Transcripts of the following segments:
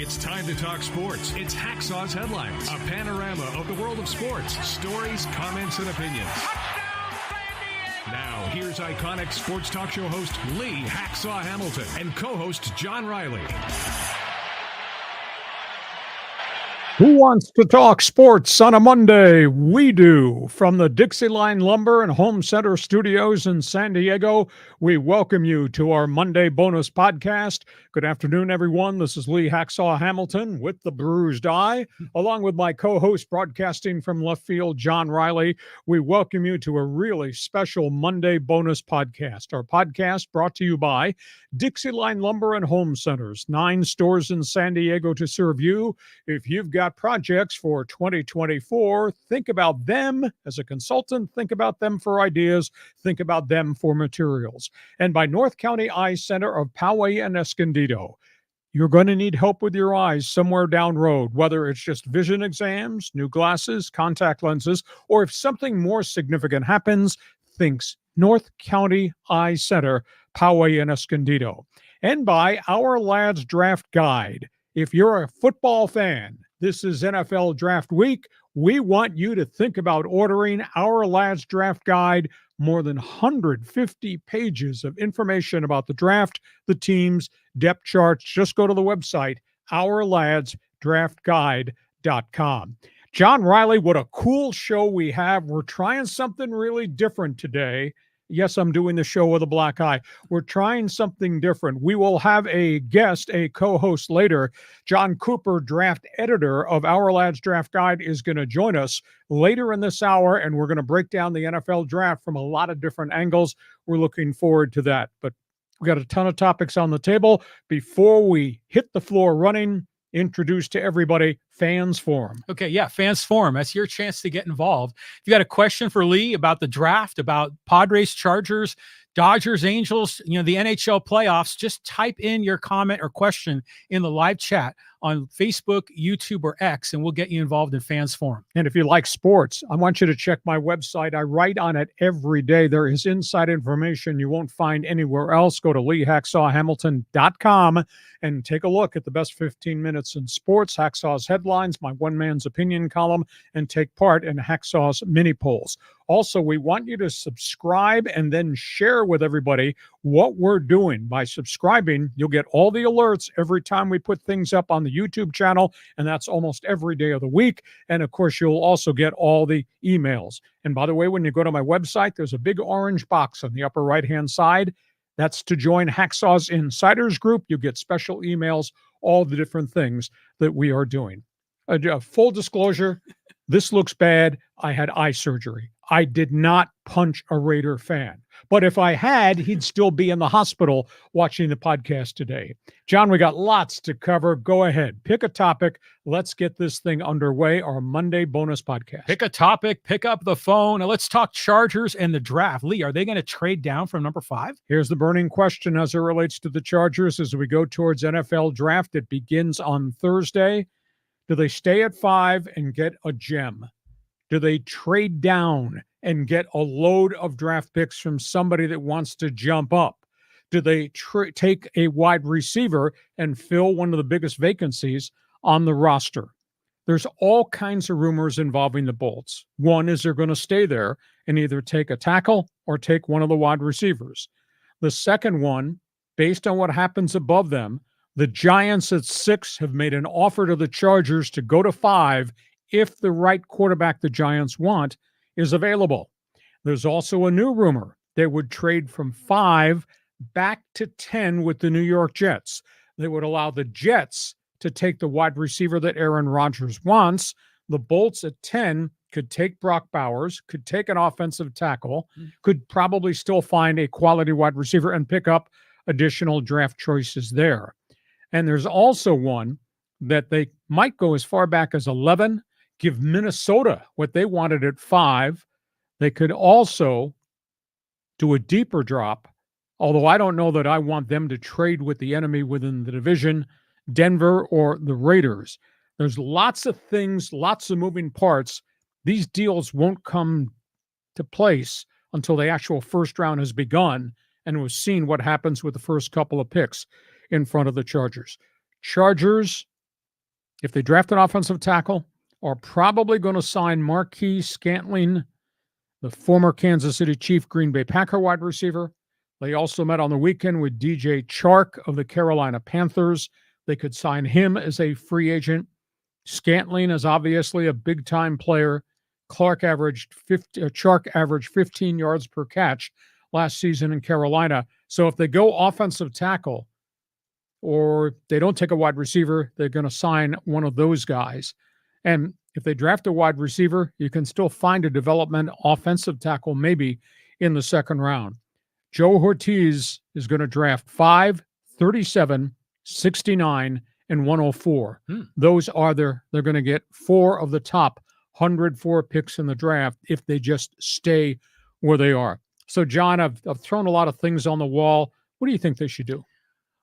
It's time to talk sports. It's Hacksaw's Headlines, a panorama of the world of sports, stories, comments, and opinions. Now, here's iconic sports talk show host Lee Hacksaw Hamilton and co-host John Riley. Who wants to talk sports on a Monday? We do. From the DIXIELINE Lumber and Home Center Studios in San Diego, we welcome you to our Monday bonus podcast. Good afternoon, everyone. This is Lee Hacksaw Hamilton with the Bruised Eye, along with my co-host broadcasting from left field, John Riley. We welcome you to a really special Monday bonus podcast. Our podcast brought to you by DIXIELINE Lumber and Home Centers, 9 stores in San Diego to serve you. If you've got projects for 2024, think about them as a consultant, think about them for ideas, think about them for materials. And by North County Eye Center of Poway and Escondido. You're going to need help with your eyes somewhere down road, whether it's just vision exams, new glasses, contact lenses, or if something more significant happens, thinks North County Eye Center, Poway and Escondido. And by Our Lads Draft Guide. If you're a football fan, this is NFL Draft Week. We want you to think about ordering Our Lads Draft Guide. More than 150 pages of information about the draft, the teams, depth charts. Just go to the website, ourladsdraftguide.com. John Riley, what a cool show we have. We're trying something really different today. Yes, I'm doing the show with a black eye. We're trying something different. We will have a guest, a co-host later. John Cooper, draft editor of Our Lads Draft Guide, is going to join us later in this hour, and we're going to break down the NFL draft from a lot of different angles. We're looking forward to that. But we got a ton of topics on the table. Before we hit the floor running, introduce to everybody Fans Forum. Okay, yeah, Fans Forum. That's your chance to get involved. If you got a question for Lee about the draft, about Padres, Chargers, Dodgers, Angels, the NHL playoffs, just type in your comment or question in the live chat on Facebook, YouTube, or X, and we'll get you involved in Fans Forum. And if you like sports, I want you to check my website. I write on it every day. There is inside information you won't find anywhere else. Go to leehacksawhamilton.com and take a look at the best 15 minutes in sports, Hacksaw's Headlines, my one man's opinion column, and take part in Hacksaw's mini polls. Also, we want you to subscribe and then share with everybody what we're doing. By subscribing, you'll get all the alerts every time we put things up on the YouTube channel, and that's almost every day of the week. And of course, you'll also get all the emails. And by the way, when you go to my website, there's a big orange box on the upper right-hand side. That's to join Hacksaw's Insiders Group. You get special emails, all the different things that we are doing. Full disclosure, this looks bad. I had eye surgery. I did not punch a Raider fan. But if I had, he'd still be in the hospital watching the podcast today. John, we got lots to cover. Go ahead. Pick a topic. Let's get this thing underway, our Monday bonus podcast. Pick a topic. Pick up the phone. Now let's talk Chargers and the draft. Lee, are they going to trade down from number 5? Here's the burning question as it relates to the Chargers as we go towards NFL draft. It begins on Thursday. Do they stay at 5 and get a gem? Do they trade down and get a load of draft picks from somebody that wants to jump up? Do they take a wide receiver and fill one of the biggest vacancies on the roster? There's all kinds of rumors involving the Bolts. One is they're going to stay there and either take a tackle or take one of the wide receivers. The second one, based on what happens above them, the Giants at 6 have made an offer to the Chargers to go to 5 if the right quarterback the Giants want is available. There's also a new rumor. They would trade from 5 back to 10 with the New York Jets. They would allow the Jets to take the wide receiver that Aaron Rodgers wants. The Bolts at 10 could take Brock Bowers, could take an offensive tackle, could probably still find a quality wide receiver and pick up additional draft choices there. And there's also one that they might go as far back as 11, give Minnesota what they wanted at 5. They could also do a deeper drop, although I don't know that I want them to trade with the enemy within the division, Denver or the Raiders. There's lots of things, lots of moving parts. These deals won't come to place until the actual first round has begun and we've seen what happens with the first couple of picks in front of the Chargers. Chargers if they draft an offensive tackle, are probably going to sign Marquise Scantling, the former Kansas City Chief Green Bay Packer wide receiver. They also met on the weekend with DJ Chark of the Carolina Panthers. They could sign him as a free agent. Scantling is obviously a big-time player. Chark averaged 15 yards per catch last season in Carolina. So if they go offensive tackle or they don't take a wide receiver, they're going to sign one of those guys. And if they draft a wide receiver, you can still find a development offensive tackle maybe in the second round. Joe Ortiz is going to draft 5, 37, 69, and 104. Those are they're going to get 4 of the top 104 picks in the draft if they just stay where they are. So, John, I've thrown a lot of things on the wall. What do you think they should do?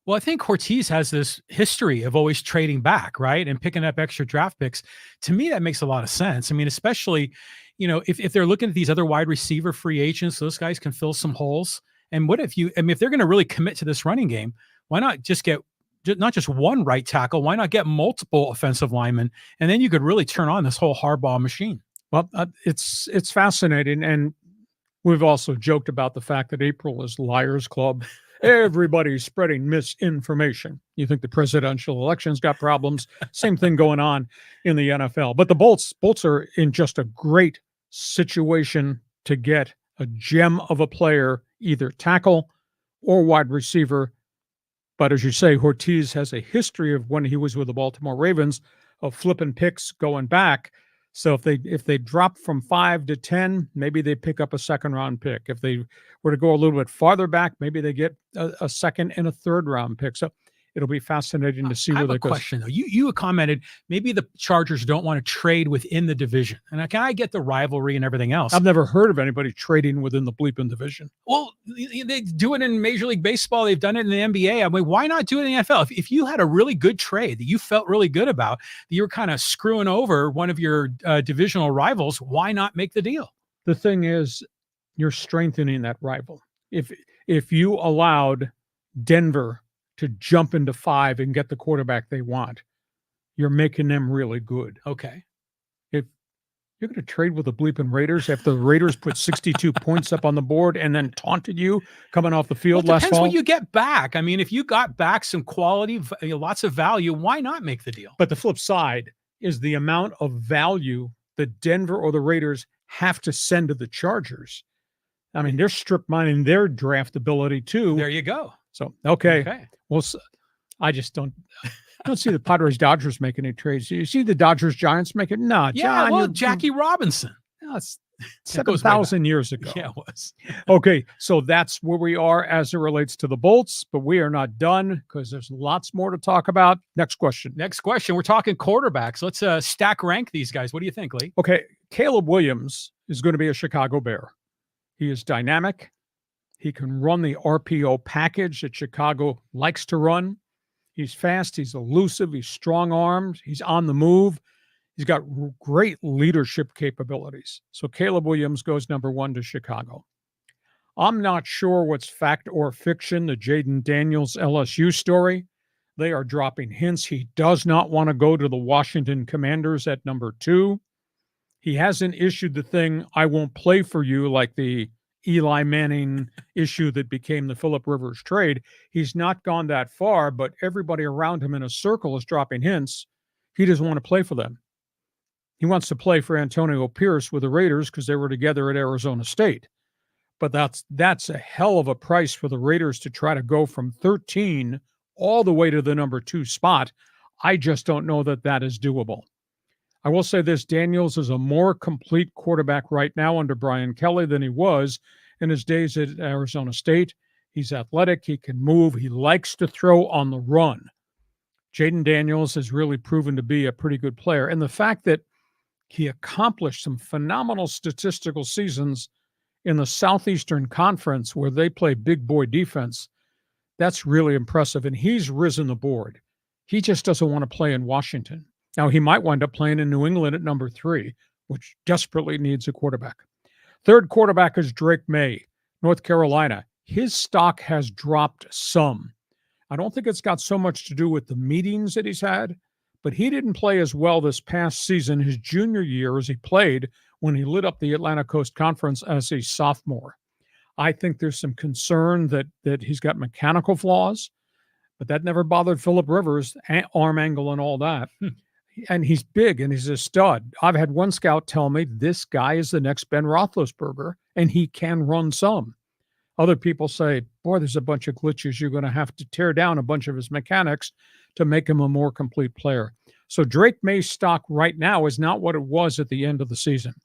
Well, I think Ortiz has this history of always trading back, right? And picking up extra draft picks. To me, that makes a lot of sense. I mean, especially, if they're looking at these other wide receiver free agents, those guys can fill some holes. And if they're going to really commit to this running game, why not just get not just one right tackle? Why not get multiple offensive linemen? And then you could really turn on this whole Harbaugh machine. Well, it's fascinating. And we've also joked about the fact that April is Liars Club. Everybody's spreading misinformation. You think the presidential election's got problems? Same thing going on in the NFL. But the Bolts are in just a great situation to get a gem of a player, either tackle or wide receiver. But as you say, Ortiz has a history of when he was with the Baltimore Ravens of flipping picks going back. So if they drop from 5 to 10, maybe they pick up a second round pick. If they were to go a little bit farther back, maybe they get a second and a third round pick. So it'll be fascinating to see where they go. I have a question though. You commented maybe the Chargers don't want to trade within the division, and I get the rivalry and everything else. I've never heard of anybody trading within the bleeping division. Well, they do it in Major League Baseball. They've done it in the NBA. I mean, why not do it in the NFL? If you had a really good trade that you felt really good about, that you were kind of screwing over one of your divisional rivals, why not make the deal? The thing is, you're strengthening that rival. If you allowed Denver to jump into 5 and get the quarterback they want, you're making them really good. Okay. If you're going to trade with the bleeping Raiders after the Raiders put 62 points up on the board and then taunted you coming off the field last fall. Depends what you get back. I mean, if you got back some quality, lots of value, why not make the deal? But the flip side is the amount of value that Denver or the Raiders have to send to the Chargers. I mean, they're strip mining their draft ability too. There you go. So, okay. Well, I just don't see the Padres-Dodgers making any trades. You see the Dodgers-Giants making? No, yeah, John, well, Jackie Robinson. That's 7,000 years ago. Yeah, it was. Okay, so that's where we are as it relates to the Bolts, but we are not done because there's lots more to talk about. Next question. We're talking quarterbacks. Let's stack rank these guys. What do you think, Lee? Okay, Caleb Williams is going to be a Chicago Bear. He is dynamic. He can run the RPO package that Chicago likes to run. He's fast. He's elusive. He's strong-armed. He's on the move. He's got great leadership capabilities. So Caleb Williams goes number 1 to Chicago. I'm not sure what's fact or fiction, the JAYDEN Daniels LSU story. They are dropping hints. He does not want to go to the Washington Commanders at number 2. He hasn't issued the thing, I won't play for you, like the Eli Manning issue that became the Phillip Rivers trade. He's not gone that far, but everybody around him in a circle is dropping hints. He doesn't want to play for them. He wants to play for Antonio Pierce with the Raiders because they were together at Arizona State. But that's a hell of a price for the Raiders to try to go from 13 all the way to the number 2 spot. I just don't know that is doable. I will say this, Daniels is a more complete quarterback right now under Brian Kelly than he was in his days at Arizona State. He's athletic. He can move. He likes to throw on the run. JAYDEN Daniels has really proven to be a pretty good player. And the fact that he accomplished some phenomenal statistical seasons in the Southeastern Conference where they play big boy defense, that's really impressive. And he's risen the board. He just doesn't want to play in Washington. Now, he might wind up playing in New England at number 3, which desperately needs a quarterback. Third quarterback is Drake May, North Carolina. His stock has dropped some. I don't think it's got so much to do with the meetings that he's had, but he didn't play as well this past season, his junior year, as he played when he lit up the Atlantic Coast Conference as a sophomore. I think there's some concern that he's got mechanical flaws, but that never bothered Phillip Rivers, arm angle and all that. And he's big and he's a stud. I've had one scout tell me this guy is the next Ben Roethlisberger, and he can run some. Other people say, boy, there's a bunch of glitches. You're going to have to tear down a bunch of his mechanics to make him a more complete player. So Drake May's stock right now is not what it was at the end of the season.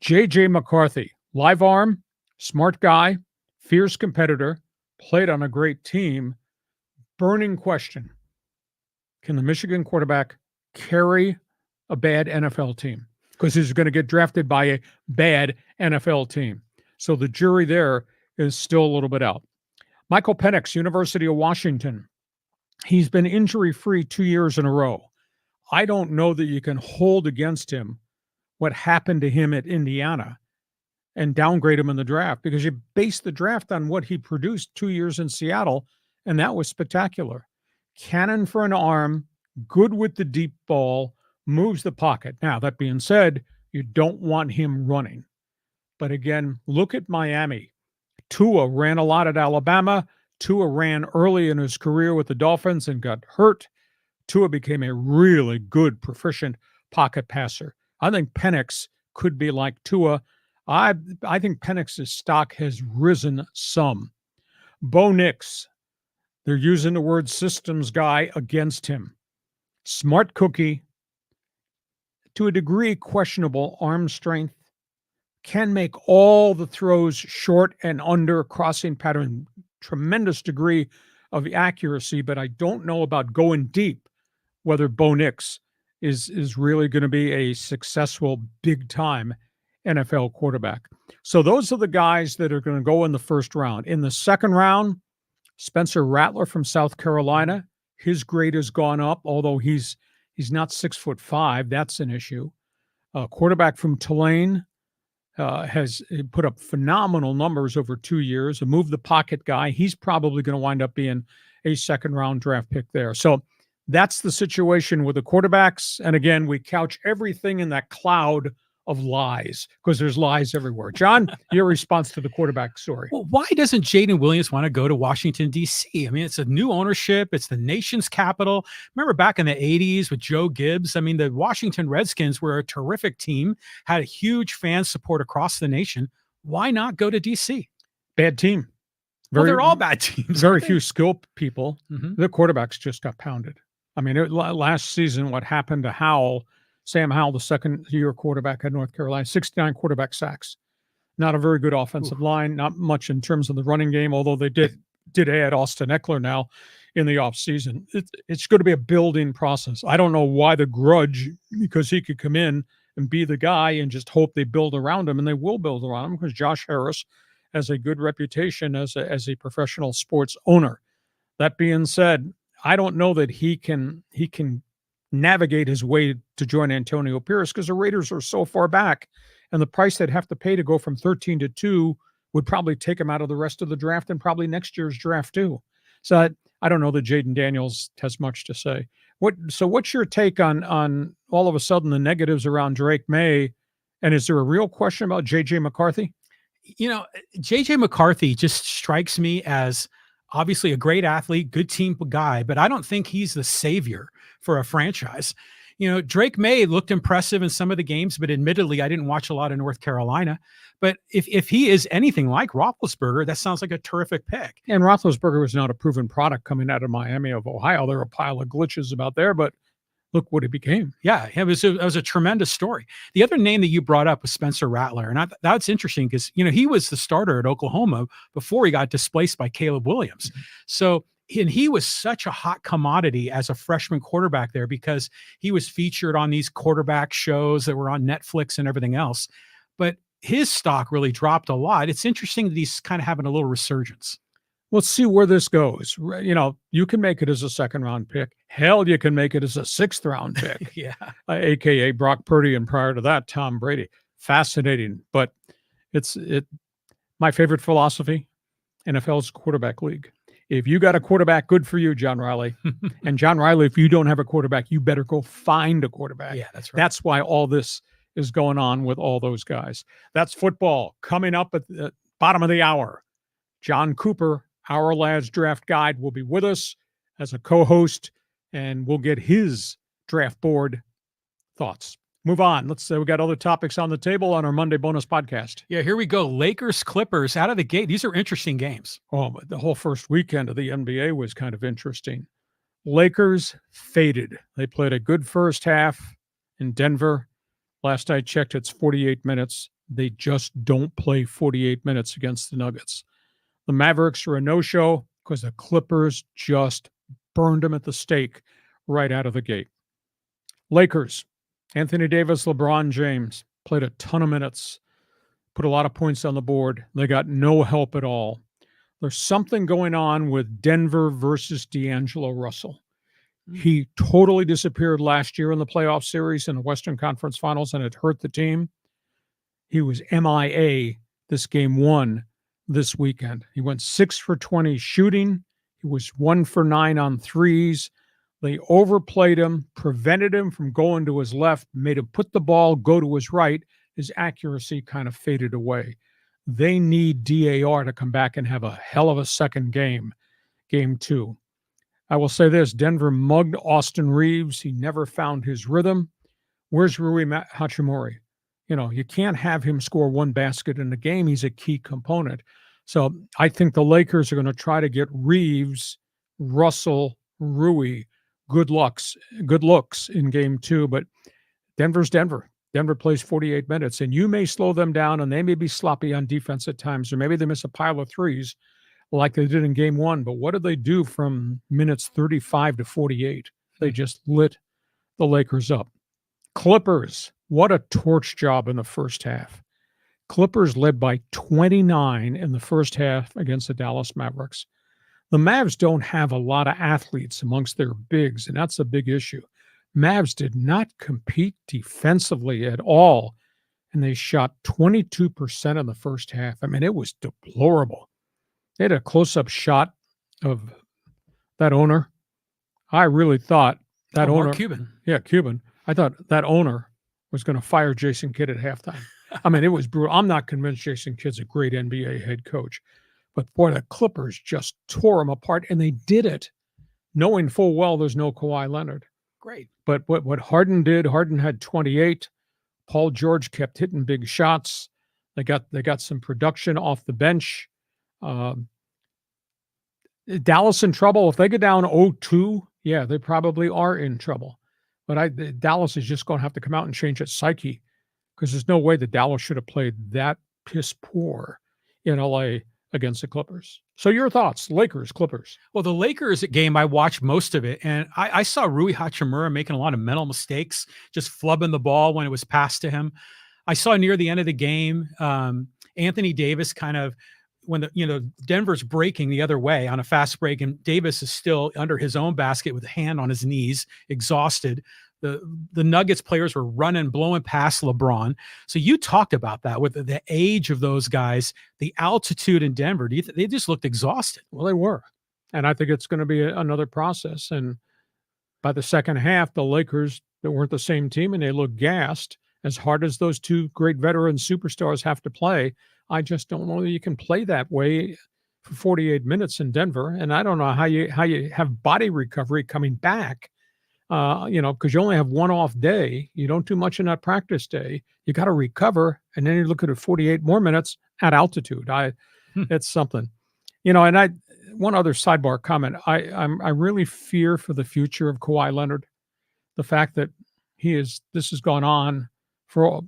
J.J. McCarthy, live arm, smart guy, fierce competitor, played on a great team. Burning question. Can the Michigan quarterback carry a bad NFL team? Because he's going to get drafted by a bad NFL team. So the jury there is still a little bit out. Michael Penix, University of Washington. He's been injury-free 2 years in a row. I don't know that you can hold against him what happened to him at Indiana and downgrade him in the draft, because you base the draft on what he produced 2 years in Seattle, and that was spectacular. Cannon for an arm, good with the deep ball, moves the pocket. Now, that being said, you don't want him running. But again, look at Miami. Tua ran a lot at Alabama. Tua ran early in his career with the Dolphins and got hurt. Tua became a really good, proficient pocket passer. I think Penix could be like Tua. I think Penix's stock has risen some. Bo Nix, they're using the word systems guy against him. Smart cookie, to a degree questionable arm strength, can make all the throws short and under crossing pattern, tremendous degree of accuracy, but I don't know about going deep, whether Bo Nix is really going to be a successful big-time NFL quarterback. So those are the guys that are going to go in the first round. In the second round, Spencer Rattler from South Carolina, his grade has gone up, although he's not 6'5". That's an issue. Quarterback from Tulane has put up phenomenal numbers over 2 years. A move the pocket guy. He's probably going to wind up being a second-round draft pick there. So that's the situation with the quarterbacks. And again, we couch everything in that cloud of lies, because there's lies everywhere. John, your response to the quarterback story. Well, why doesn't Jaden Williams want to go to Washington, D.C.? I mean, it's a new ownership. It's the nation's capital. Remember back in the 80s with Joe Gibbs? I mean, the Washington Redskins were a terrific team, had a huge fan support across the nation. Why not go to D.C.? Bad team. They're all bad teams. Very few skilled people. Mm-hmm. The quarterbacks just got pounded. I mean, last season, what happened to Sam Howell, the second-year quarterback at North Carolina, 69 quarterback sacks. Not a very good offensive line, not much in terms of the running game, although they did add Austin Eckler now in the offseason. It's going to be a building process. I don't know why the grudge, because he could come in and be the guy and just hope they build around him, and they will build around him because Josh Harris has a good reputation as a professional sports owner. That being said, I don't know that he can navigate his way to join Antonio Pierce, because the Raiders are so far back, and the price they'd have to pay to go from 13 to 2 would probably take him out of the rest of the draft and probably next year's draft too. So I don't know that Jayden Daniels has much to say. What's your take on all of a sudden the negatives around Drake Maye, and is there a real question about J.J. McCarthy? You know, J.J. McCarthy just strikes me as obviously a great athlete, good team guy, but I don't think he's the savior for a franchise. You know, Drake Maye looked impressive in some of the games, but admittedly, I didn't watch a lot of North Carolina. But if he is anything like Roethlisberger, that sounds like a terrific pick. And Roethlisberger was not a proven product coming out of Miami of Ohio. There are a pile of glitches about there, but look what it became. Yeah, it was a tremendous story. The other name that you brought up was Spencer Rattler. And that's interesting because, you know, he was the starter at Oklahoma before he got displaced by Caleb Williams. Mm-hmm. So, and he was such a hot commodity as a freshman quarterback there because he was featured on these quarterback shows that were on Netflix and everything else. But his stock really dropped a lot. It's interesting that he's kind of having a little resurgence. Let's see where this goes. You know, you can make it as a second-round pick. Hell, you can make it as a sixth-round pick. Yeah. AKA Brock Purdy, and prior to that, Tom Brady. Fascinating. But it's my favorite philosophy, NFL's quarterback league. If you got a quarterback, good for you, John Riley. And John Riley, if you don't have a quarterback, you better go find a quarterback. Yeah, that's right. That's why all this is going on with all those guys. That's football. Coming up at the bottom of the hour, John Cooper, our Lads Draft Guide, will be with us as a co-host, and we'll get his draft board thoughts. Move on. Let's say we got other topics on the table on our Monday bonus podcast. Yeah, here we go. Lakers, Clippers out of the gate. These are interesting games. Oh, but the whole first weekend of the NBA was kind of interesting. Lakers faded. They played a good first half in Denver. Last I checked, it's 48 minutes. They just don't play 48 minutes against the Nuggets. The Mavericks are a no-show because the Clippers just burned them at the stake right out of the gate. Lakers. Anthony Davis, LeBron James played a ton of minutes, put a lot of points on the board. They got no help at all. There's something going on with Denver versus D'Angelo Russell. He totally disappeared last year in the playoff series in the Western Conference Finals, and it hurt the team. He was MIA this game one this weekend. He went 6 for 20 shooting. He was 1 for 9 on threes. They overplayed him, prevented him from going to his left, made him put the ball, go to his right. His accuracy kind of faded away. They need DAR to come back and have a hell of a second game, game two. I will say this, Denver mugged Austin Reeves. He never found his rhythm. Where's Rui Hachimura? You know, you can't have him score one basket in the game. He's a key component. So I think the Lakers are going to try to get Reeves, Russell, Rui good looks in game two, but Denver's Denver. Denver plays 48 minutes, and you may slow them down, and they may be sloppy on defense at times, or maybe they miss a pile of threes like they did in game one. But what did they do from minutes 35 to 48? They just lit the Lakers up. Clippers, what a torch job in the first half. Clippers led by 29 in the first half against the Dallas Mavericks. The Mavs don't have a lot of athletes amongst their bigs, and that's a big issue. Mavs did not compete defensively at all, and they shot 22% in the first half. I mean, it was deplorable. They had a close-up shot of that owner. I really thought that owner... Cuban. Yeah, Cuban. I thought that owner was going to fire Jason Kidd at halftime. I mean, it was brutal. I'm not convinced Jason Kidd's a great NBA head coach. But boy, the Clippers just tore them apart, and they did it knowing full well there's no Kawhi Leonard. Great. But what Harden did, Harden had 28. Paul George kept hitting big shots. They got some production off the bench. Dallas in trouble. If they go down 0-2, yeah, they probably are in trouble. But Dallas is just going to have to come out and change its psyche, because there's no way that Dallas should have played that piss poor in LA against the Clippers. So your thoughts, Lakers, Clippers. Well, the Lakers game, I watched most of it, and I saw Rui Hachimura making a lot of mental mistakes, just flubbing the ball when it was passed to him. I saw near the end of the game, Anthony Davis kind of, when Denver's breaking the other way on a fast break, and Davis is still under his own basket with a hand on his knees, exhausted. The Nuggets players were running, blowing past LeBron. So you talked about that with the age of those guys, the altitude in Denver. They just looked exhausted. Well, they were. And I think it's going to be another process. And by the second half, the Lakers, that weren't the same team, and they looked gassed. As hard as those two great veteran superstars have to play, I just don't know that you can play that way for 48 minutes in Denver. And I don't know how you have body recovery coming back. Because you only have one off day. You don't do much in that practice day. You got to recover, and then you look at 48 more minutes at altitude. It's something, and one other sidebar comment. I really fear for the future of Kawhi Leonard. The fact that this has gone on for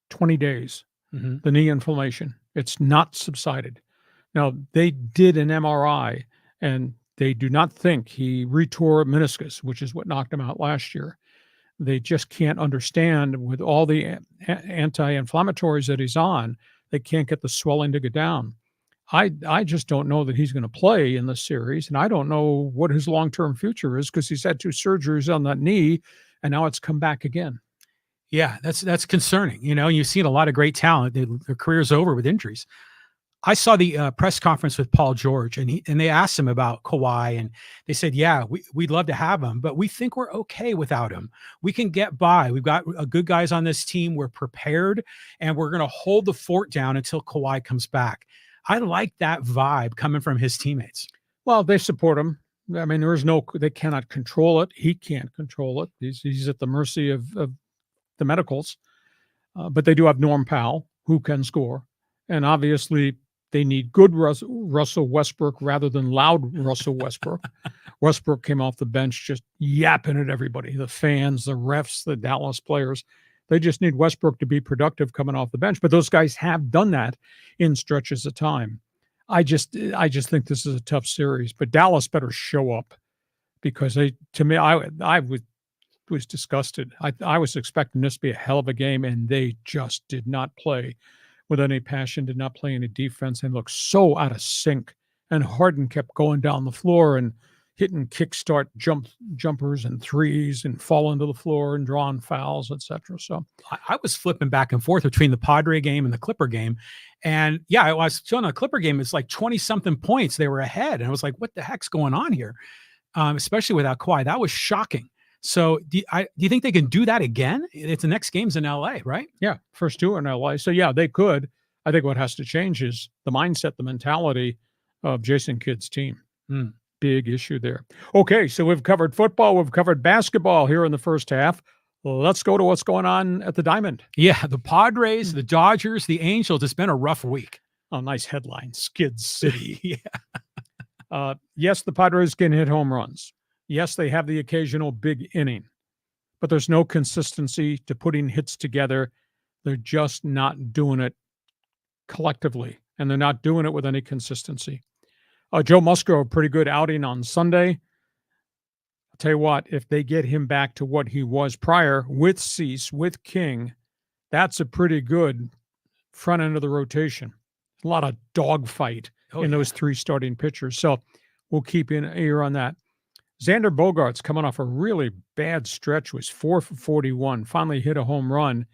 20 days. Mm-hmm. The knee inflammation. It's not subsided. Now, they did an MRI, and they do not think he retore meniscus, which is what knocked him out last year. They just can't understand, with all the anti-inflammatories that he's on, they can't get the swelling to go down. I just don't know that he's going to play in this series, and I don't know what his long-term future is, because he's had 2 surgeries on that knee, and now it's come back again. Yeah, that's concerning. You've seen a lot of great talent. Their career's over with injuries. I saw the press conference with Paul George, and they asked him about Kawhi, and they said, "Yeah, we'd love to have him, but we think we're okay without him. We can get by. We've got good guys on this team. We're prepared, and we're going to hold the fort down until Kawhi comes back." I like that vibe coming from his teammates. Well, they support him. I mean, they cannot control it. He can't control it. He's at the mercy of the medicals. But they do have Norm Powell, who can score, and obviously they need good Russell Westbrook rather than loud Russell Westbrook. Westbrook came off the bench just yapping at everybody, the fans, the refs, the Dallas players. They just need Westbrook to be productive coming off the bench. But those guys have done that in stretches of time. I just think this is a tough series. But Dallas better show up, because I was disgusted. I was expecting this to be a hell of a game, and they just did not play with any passion, did not play any defense, and looked so out of sync. And Harden kept going down the floor and hitting kickstart jumpers and threes and falling to the floor and drawing fouls, etc. So I was flipping back and forth between the Padre game and the Clipper game. And yeah, I was showing a Clipper game. It's like 20-something points. They were ahead. And I was like, what the heck's going on here? Especially without Kawhi. That was shocking. So do you think they can do that again? It's the next game's in LA, right? Yeah, first two in LA. So yeah, they could. I think what has to change is the mindset, the mentality of Jason Kidd's team. Big issue there. Okay, so we've covered football, we've covered basketball here in the first half. Let's go to what's going on at the Diamond. Yeah, the Padres, the Dodgers, the Angels. It's been a rough week. Oh, nice headline, Skid City. Yeah. Yes, the Padres can hit home runs. Yes, they have the occasional big inning, but there's no consistency to putting hits together. They're just not doing it collectively, and they're not doing it with any consistency. Joe Musgrove, pretty good outing on Sunday. I'll tell you what, if they get him back to what he was prior with Cease, with King, that's a pretty good front end of the rotation. A lot of dogfight in those three starting pitchers. So we'll keep an ear on that. Xander Bogaerts, coming off a really bad stretch, was 4 for 41, finally hit a home run.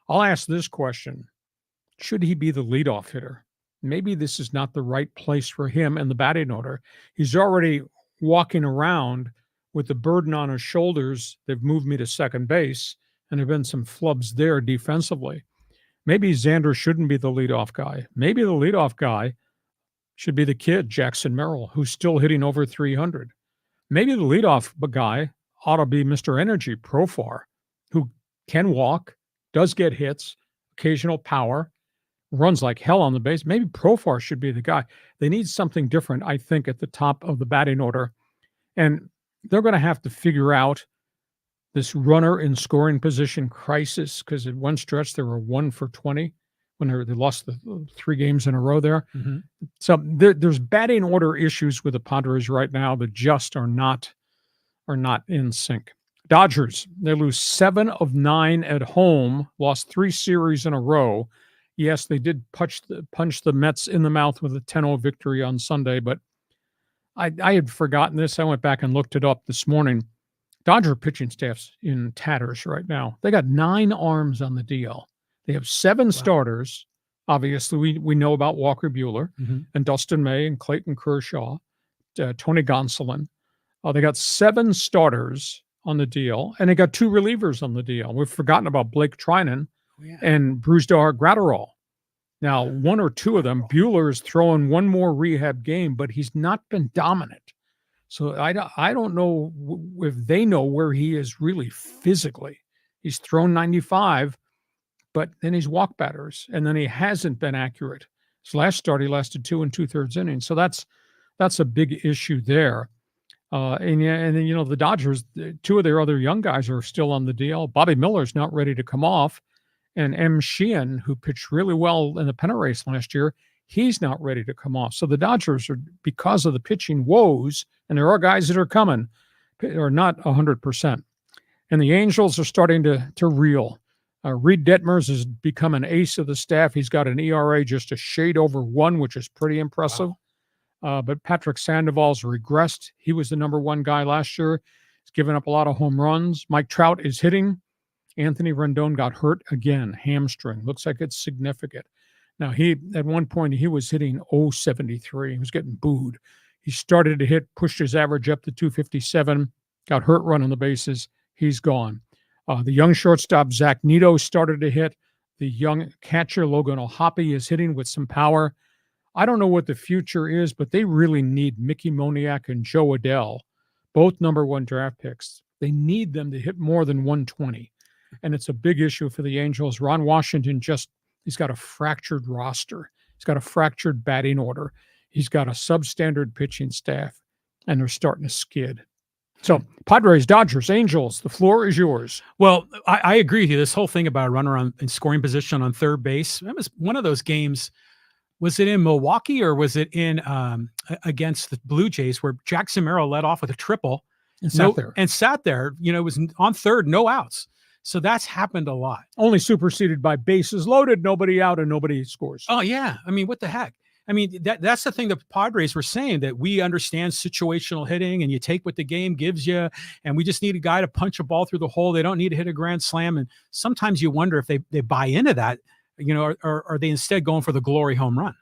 I'll ask this question. Should he be the leadoff hitter? Maybe this is not the right place for him in the batting order. He's already walking around with the burden on his shoulders. They've moved me to second base, and there have been some flubs there defensively. Maybe Xander shouldn't be the leadoff guy. Maybe the leadoff guy should be the kid, Jackson Merrill, who's still hitting over 300. Maybe the leadoff guy ought to be Mr. Energy, Profar, who can walk, does get hits, occasional power, runs like hell on the base. Maybe Profar should be the guy. They need something different, I think, at the top of the batting order. And they're going to have to figure out this runner in scoring position crisis, because at one stretch they were 1 for 20 when they lost the 3 games in a row there. Mm-hmm. So there's batting order issues with the Padres right now that just are not in sync. Dodgers, they lose 7 of 9 at home, lost 3 series in a row. Yes, they did punch the Mets in the mouth with a 10-0 victory on Sunday, but I had forgotten this. I went back and looked it up this morning. Dodger pitching staff's in tatters right now. They got 9 arms on the DL. They have 7 starters. Obviously, we know about Walker Buehler and Dustin May and Clayton Kershaw, Tony Gonsolin. They got 7 starters on the DL, and they got 2 relievers on the DL. We've forgotten about Blake Trinan and Brusdar Graterol. Now, 1 or 2 of them, Buehler is throwing 1 more rehab game, but he's not been dominant. So I don't know if they know where he is really physically. He's thrown 95, but then he's walked batters, and then he hasn't been accurate. His last start, he lasted 2 2/3 innings. So that's a big issue there. And then, the Dodgers, 2 of their other young guys are still on the DL. Bobby Miller's not ready to come off. And M. Sheehan, who pitched really well in the pennant race last year, he's not ready to come off. So the Dodgers are, because of the pitching woes, and there are guys that are coming, are not 100%. And the Angels are starting to reel. Reed Detmers has become an ace of the staff. He's got an ERA just a shade over 1, which is pretty impressive. Wow. But Patrick Sandoval's regressed. He was the number 1 guy last year. He's given up a lot of home runs. Mike Trout is hitting. Anthony Rendon got hurt again, hamstring. Looks like it's significant. Now, at one point, he was hitting .073. He was getting booed. He started to hit, pushed his average up to 257, got hurt running the bases. He's gone. The young shortstop, Zach Nito, started to hit. The young catcher, Logan O'Hoppe, is hitting with some power. I don't know what the future is, but they really need Mickey Moniak and Joe Adell, both number 1 draft picks. They need them to hit more than 120. And it's a big issue for the Angels. Ron Washington he's got a fractured roster. He's got a fractured batting order. He's got a substandard pitching staff, and they're starting to skid. So, Padres, Dodgers, Angels, the floor is yours. Well, I agree with you. This whole thing about a runner in scoring position on third base, that was one of those games. Was it in Milwaukee or was it in against the Blue Jays where Jackson Merrill led off with a triple and sat there? It was on third, no outs. So that's happened a lot. Only superseded by bases loaded, nobody out, and nobody scores. Oh, yeah. I mean, what the heck? I mean, that's the thing the Padres were saying, that we understand situational hitting and you take what the game gives you, and we just need a guy to punch a ball through the hole. They don't need to hit a grand slam. And sometimes you wonder if they buy into that, or are they instead going for the glory home run?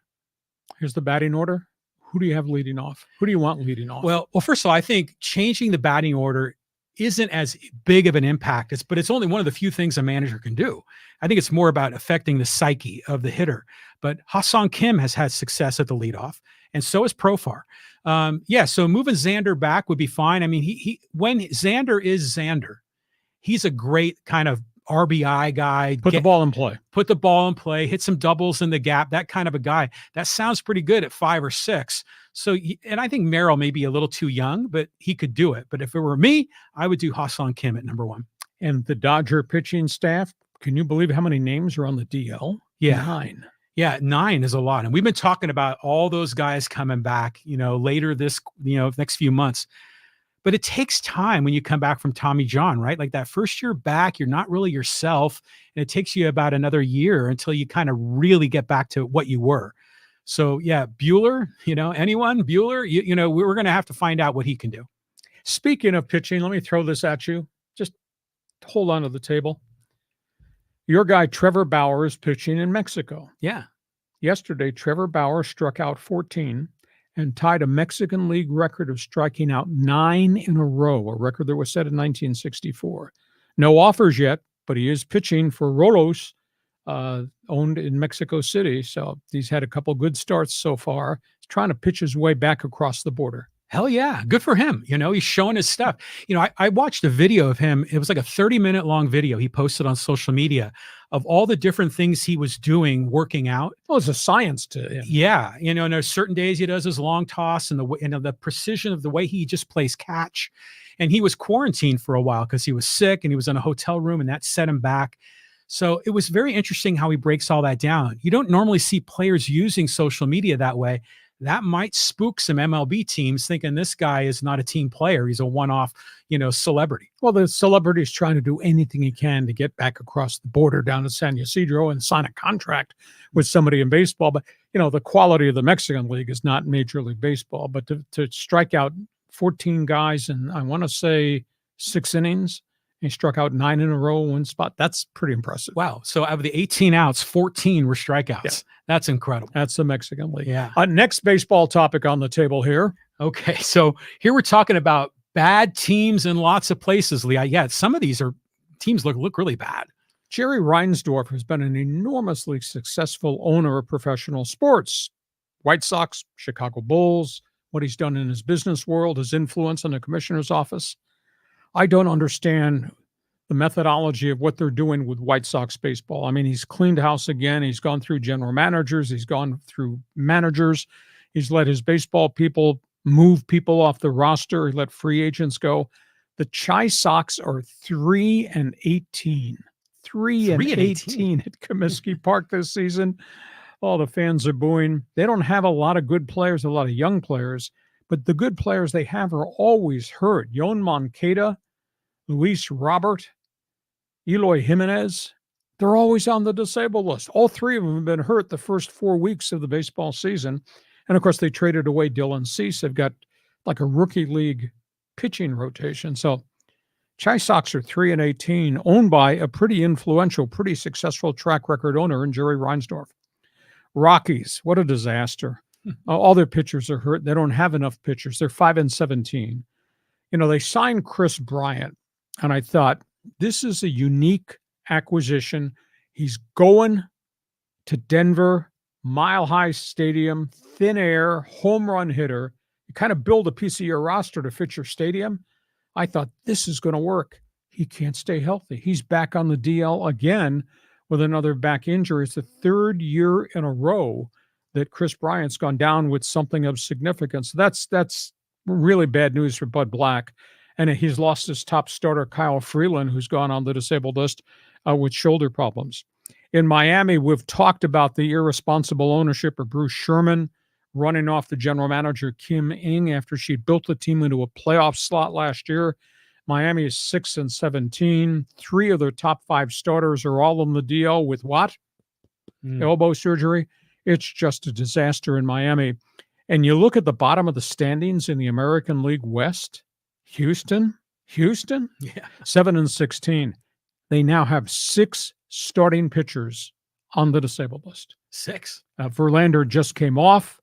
Here's the batting order. Who do you have leading off? Who do you want leading off? Well, first of all, I think changing the batting order isn't as big of an impact. But it's only one of the few things a manager can do. I think it's more about affecting the psyche of the hitter. But Ha-seong Kim has had success at the leadoff, and so has Profar. So moving Xander back would be fine. I mean, he when Xander is Xander, he's a great kind of RBI guy. Put the ball in play, hit some doubles in the gap, that kind of a guy. That sounds pretty good at 5 or 6. So, and I think Merrill may be a little too young, but he could do it. But if it were me, I would do Ha-seong Kim at number 1. And the Dodger pitching staff, can you believe how many names are on the DL? Yeah. 9. Yeah, 9 is a lot. And we've been talking about all those guys coming back, later this, next few months. But it takes time when you come back from Tommy John, right? Like that first year back, you're not really yourself. And it takes you about another year until you kind of really get back to what you were. So, yeah, Buehler, anyone, Buehler, we're going to have to find out what he can do. Speaking of pitching, let me throw this at you. Just hold on to the table. Your guy, Trevor Bauer, is pitching in Mexico. Yeah. Yesterday, Trevor Bauer struck out 14 and tied a Mexican League record of striking out 9 in a row, a record that was set in 1964. No offers yet, but he is pitching for Rolos, owned in Mexico City. So he's had a couple good starts so far. He's trying to pitch his way back across the border. Hell yeah. Good for him. He's showing his stuff. I watched a video of him. It was like a 30-minute long video he posted on social media of all the different things he was doing, working out. Well, it's a science to him. Yeah. And there's certain days he does his long toss and the precision of the way he just plays catch. And he was quarantined for a while because he was sick and he was in a hotel room, and that set him back. So it was very interesting how he breaks all that down. You don't normally see players using social media that way. That might spook some MLB teams thinking this guy is not a team player. He's a one-off, celebrity. Well, the celebrity is trying to do anything he can to get back across the border down to San Ysidro and sign a contract with somebody in baseball. But, the quality of the Mexican League is not Major League Baseball. But to strike out 14 guys in, I want to say, 6 innings, he struck out 9 in a row, 1 spot. That's pretty impressive. Wow. So out of the 18 outs, 14 were strikeouts. Yeah. That's incredible. That's the Mexican League. Yeah. Next baseball topic on the table here. Okay. So here we're talking about bad teams in lots of places, Lee. Yeah, some of these teams look really bad. Jerry Reinsdorf has been an enormously successful owner of professional sports. White Sox, Chicago Bulls, what he's done in his business world, his influence in the commissioner's office. I don't understand the methodology of what they're doing with White Sox baseball. I mean, he's cleaned house again. He's gone through general managers. He's gone through managers. He's let his baseball people move people off the roster. He let free agents go. The Chi Sox are 3-18. 3-18 at Comiskey Park this season. All the fans are booing. They don't have a lot of good players, a lot of young players. But the good players they have are always hurt. Yon Moncada, Luis Robert, Eloy Jimenez, they're always on the disabled list. All 3 of them have been hurt the first 4 weeks of the baseball season. And, of course, they traded away Dylan Cease. They've got like a rookie league pitching rotation. So Chi Sox are 3-18, owned by a pretty influential, pretty successful track record owner in Jerry Reinsdorf. Rockies, what a disaster. All their pitchers are hurt. They don't have enough pitchers. They're 5-17. They signed Chris Bryant, and I thought, this is a unique acquisition. He's going to Denver, Mile High Stadium, thin air, home run hitter. You kind of build a piece of your roster to fit your stadium. I thought, this is going to work. He can't stay healthy. He's back on the DL again with another back injury. It's the third year in a row that Chris Bryant's gone down with something of significance. That's really bad news for Bud Black. And he's lost his top starter, Kyle Freeland, who's gone on the disabled list with shoulder problems. In Miami, we've talked about the irresponsible ownership of Bruce Sherman running off the general manager, Kim Ng, after she built the team into a playoff slot last year. Miami is 6-17. 3 of their top 5 starters are all on the DL with what? Elbow surgery. It's just a disaster in Miami. And you look at the bottom of the standings in the American League West, Houston, 7-16. They now have 6 starting pitchers on the disabled list. 6. Verlander just came off,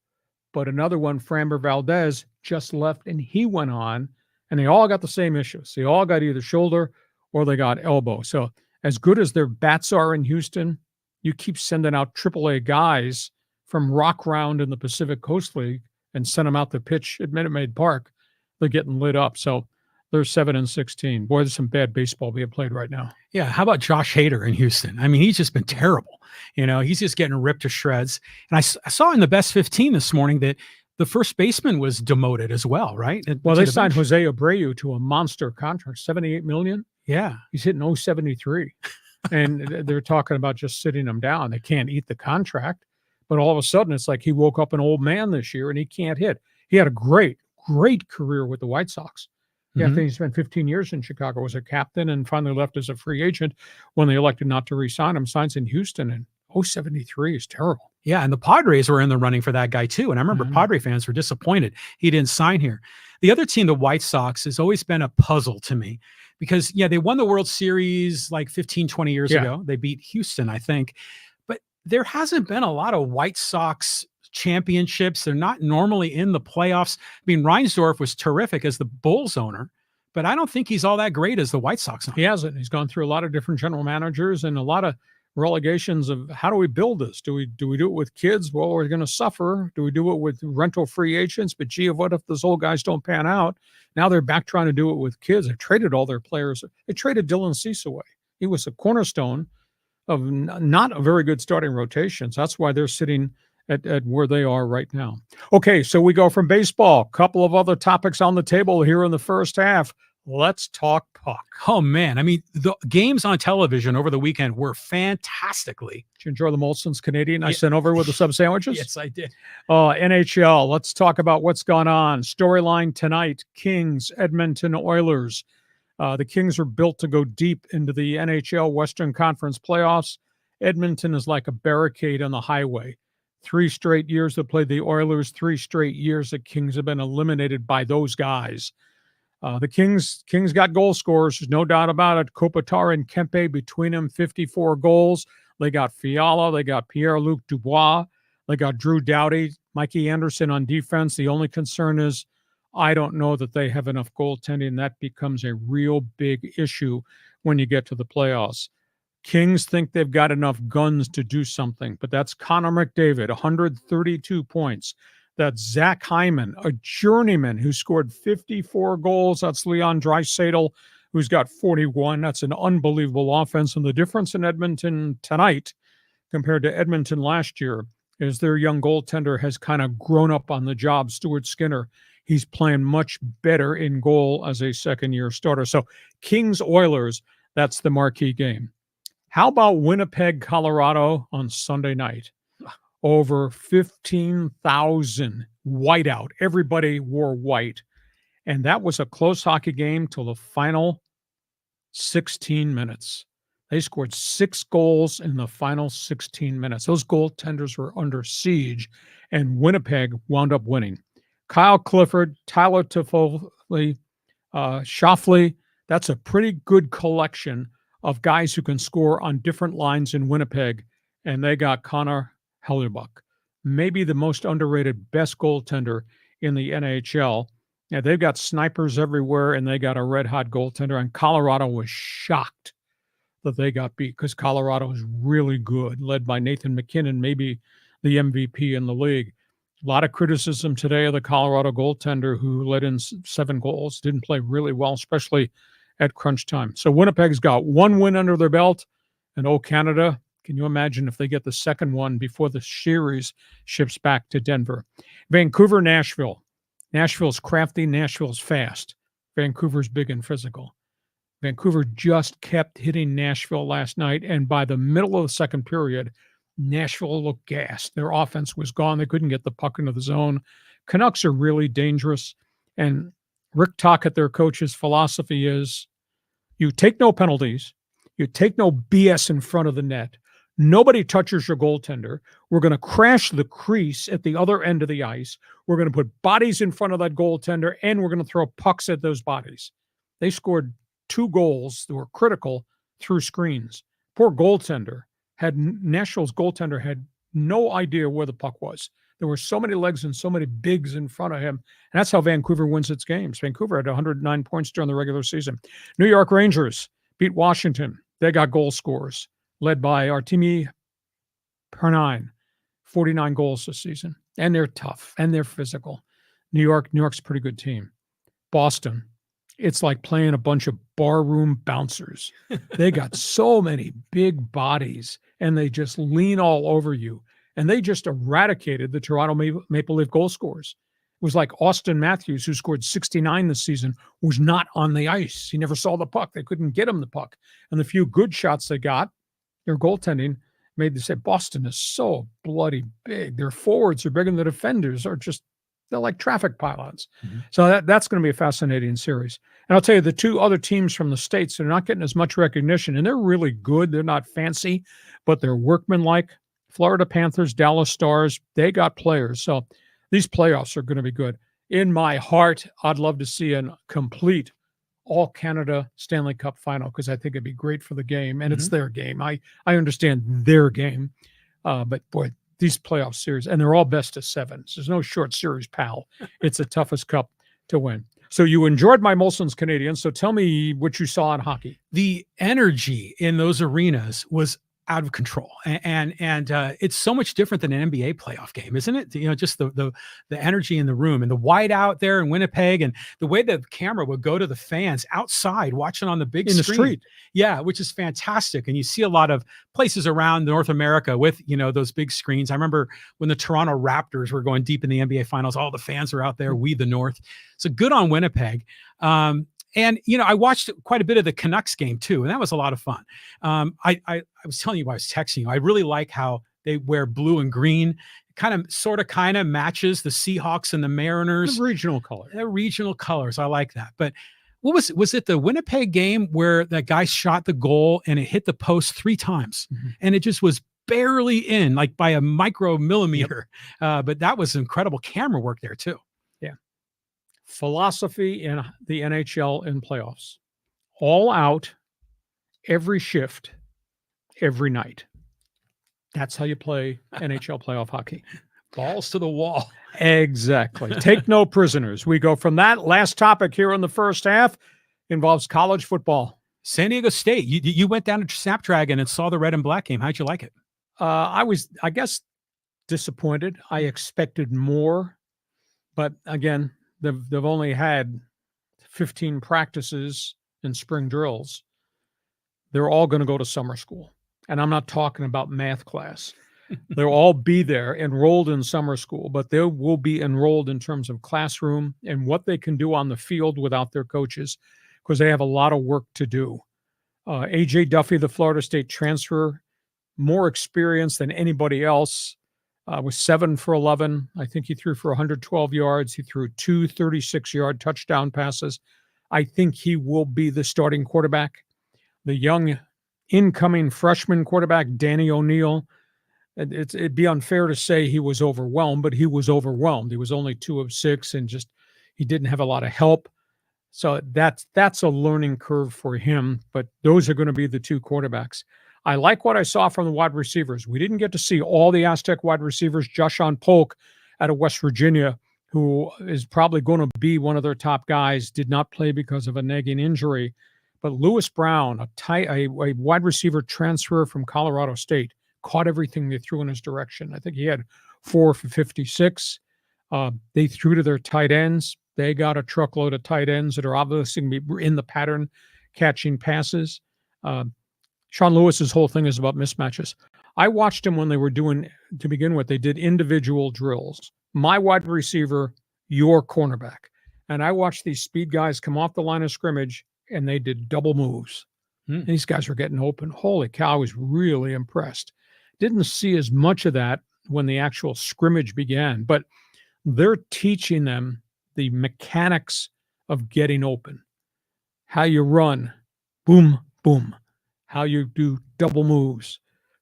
but another one, Framber Valdez, just left, and he went on, and they all got the same issues. They all got either shoulder or they got elbow. So as good as their bats are in Houston, you keep sending out AAA guys from Rock Round in the Pacific Coast League and send them out to pitch at Minute Maid Park. They're getting lit up. So they're 7-16. Boy, there's some bad baseball being played right now. Yeah. How about Josh Hader in Houston? I mean, he's just been terrible. He's just getting ripped to shreds. And I saw in the best 15 this morning that the first baseman was demoted as well, right? Well, they signed Jose Abreu to a monster contract, $78 million. Yeah. He's hitting 0.73. And they're talking about just sitting him down. They can't eat the contract. But all of a sudden, it's like he woke up an old man this year and he can't hit. He had a great career with the White Sox. Yeah, I think he spent 15 years in Chicago as a captain and finally left as a free agent when they elected not to re-sign him. Signs in Houston, and 0.73 is terrible. Yeah, and the Padres were in the running for that guy too. And I remember Padre fans were disappointed he didn't sign here. The other team, the White Sox, has always been a puzzle to me because, they won the World Series like 15, 20 years ago. They beat Houston, I think. But there hasn't been a lot of White Sox championships. They're not normally in the playoffs. I mean, Reinsdorf was terrific as the Bulls owner, but I don't think he's all that great as the White Sox owner. He hasn't. He's gone through a lot of different general managers and a lot of relegations of how do we build this? Do we do it with kids? Well, we're going to suffer. Do we do it with rental free agents? But gee, what if those old guys don't pan out? Now they're back trying to do it with kids. They traded all their players. They traded Dylan Cease away. He was a cornerstone of not a very good starting rotations. That's why they're sitting at where they are right now. Okay, so we go from baseball. Couple of other topics on the table here in the first half. Let's talk puck. Oh, man. I mean, the games on television over the weekend were fantastically. Did you enjoy the Molson's Canadian I sent over with the sub sandwiches? Yes, I did. NHL, let's talk about what's gone on. Storyline tonight, Kings, Edmonton Oilers. The Kings are built to go deep into the NHL Western Conference playoffs. Edmonton is like a barricade on the highway. 3 straight years they played the Oilers. 3 straight years the Kings have been eliminated by those guys. The Kings got goal scorers. There's no doubt about it. Kopitar and Kempe between them, 54 goals. They got Fiala. They got Pierre-Luc Dubois. They got Drew Doughty, Mikey Anderson on defense. The only concern is I don't know that they have enough goaltending. That becomes a real big issue when you get to the playoffs. Kings think they've got enough guns to do something, but that's Connor McDavid, 132 points. That's Zach Hyman, a journeyman who scored 54 goals. That's Leon Draisaitl, who's got 41. That's an unbelievable offense. And the difference in Edmonton tonight compared to Edmonton last year is their young goaltender has kind of grown up on the job, Stuart Skinner. He's playing much better in goal as a second-year starter. So Kings-Oilers, that's the marquee game. How about Winnipeg, Colorado on Sunday night? Over 15,000 whiteout. Everybody wore white. And that was a close hockey game till the final 16 minutes. They scored 6 goals in the final 16 minutes. Those goaltenders were under siege, and Winnipeg wound up winning. Kyle Clifford, Tyler Toffoli, Shoffley, that's a pretty good collection of guys who can score on different lines in Winnipeg, and they got Connor Hellebuyck. maybe the most underrated, best goaltender in the NHL. Yeah, they've got snipers everywhere, and they got a red-hot goaltender, and Colorado was shocked that they got beat because Colorado is really good, led by Nathan MacKinnon, maybe the MVP in the league. A lot of criticism today of the Colorado goaltender who let in 7 goals, didn't play really well, especially at crunch time. So Winnipeg's got 1 win under their belt, and Canada, can you imagine if they get the second one before the series ships back to Denver? Vancouver, Nashville. Nashville's crafty, Nashville's fast. Vancouver's big and physical. Vancouver just kept hitting Nashville last night, and by the middle of the second period, Nashville looked gassed. Their offense was gone. They couldn't get the puck into the zone. Canucks are really dangerous, and Rick Tocchet, their coach's philosophy is you take no penalties, you take no BS in front of the net, nobody touches your goaltender. We're going to crash the crease at the other end of the ice. We're going to put bodies in front of that goaltender, and we're going to throw pucks at those bodies. They scored 2 goals that were critical through screens. Poor goaltender. Nashville's goaltender had no idea where the puck was. There were so many legs and so many bigs in front of him. And that's how Vancouver wins its games. Vancouver had 109 points during the regular season. New York Rangers beat Washington. They got goal scorers, led by Artemi Panarin, 49 goals this season. And they're tough, and they're physical. New York's a pretty good team. Boston, it's like playing a bunch of barroom bouncers. They got so many big bodies, and they just lean all over you. And they just eradicated the Toronto Maple Leaf goal scorers. It was like Austin Matthews, who scored 69 this season, was not on the ice. He never saw the puck. They couldn't get him the puck. And the few good shots they got, their goaltending made them say, Boston is so bloody big. Their forwards are bigger than the defenders are just, they're like traffic pylons. Mm-hmm. So that's going to be a fascinating series. And I'll tell you, the 2 other teams from the States, they're not getting as much recognition, and they're really good. They're not fancy, but they're workmanlike. Florida Panthers, Dallas Stars, they got players. So these playoffs are going to be good. In my heart, I'd love to see a complete all-Canada Stanley Cup final because I think it'd be great for the game, and it's their game. I understand their game, but boy, these playoff series, and they're all best of 7. So there's no short series, pal. It's the toughest cup to win. So you enjoyed my Molson's Canadiens. So tell me what you saw in hockey. The energy in those arenas was out of control, and it's so much different than an NBA playoff game, isn't it? You know, just the energy in the room and the white out there in Winnipeg, and the way the camera would go to the fans outside watching on the big screen. In the street. Yeah, which is fantastic. And you see a lot of places around North America with, you know, those big screens. I remember when the Toronto Raptors were going deep in the NBA finals, all the fans are out there, we the North. So good on Winnipeg. And, you know, I watched quite a bit of the Canucks game too, and that was a lot of fun. I was telling you, I was texting you, I really like how they wear blue and green. Kind of matches the Seahawks and the Mariners. The regional color. They're regional colors. I like that. But what was it the Winnipeg game where that guy shot the goal and it hit the post 3 times? Mm-hmm. And it just was barely in, like by a micromillimeter. Yep. But that was incredible camera work there too. Philosophy in the NHL in playoffs. All out, every shift, every night. That's how you play NHL playoff hockey. Balls to the wall. Exactly. Take no prisoners. We go from that. Last topic here in the first half involves college football. San Diego State. You went down to Snapdragon and saw the red and black game. How'd you like it? I was, I guess, disappointed. I expected more. But again, they've only had 15 practices and spring drills. They're all going to go to summer school. And I'm not talking about math class. They'll all be there enrolled in summer school, but they will be enrolled in terms of classroom and what they can do on the field without their coaches, because they have a lot of work to do. A.J. Duffy, the Florida State transfer, more experience than anybody else. Was 7 for 11. I think he threw for 112 yards. He threw 2 36-yard touchdown passes. I think he will be the starting quarterback. The young incoming freshman quarterback, Danny O'Neill, it'd be unfair to say he was overwhelmed, but he was overwhelmed. He was only 2 of 6 and just he didn't have a lot of help. So that's a learning curve for him, but those are going to be the 2 quarterbacks. I like what I saw from the wide receivers. We didn't get to see all the Aztec wide receivers. Joshawn Polk out of West Virginia, who is probably going to be one of their top guys, did not play because of a nagging injury. But Lewis Brown, a wide receiver transfer from Colorado State, caught everything they threw in his direction. I think he had 4 for 56. They threw to their tight ends. They got a truckload of tight ends that are obviously going to be in the pattern catching passes. Sean Lewis's whole thing is about mismatches. I watched him when they were doing, to begin with, they did individual drills. My wide receiver, your cornerback. And I watched these speed guys come off the line of scrimmage, and they did double moves. These guys were getting open. Holy cow, I was really impressed. Didn't see as much of that when the actual scrimmage began, but they're teaching them the mechanics of getting open. How you run, boom, boom. How you do double moves.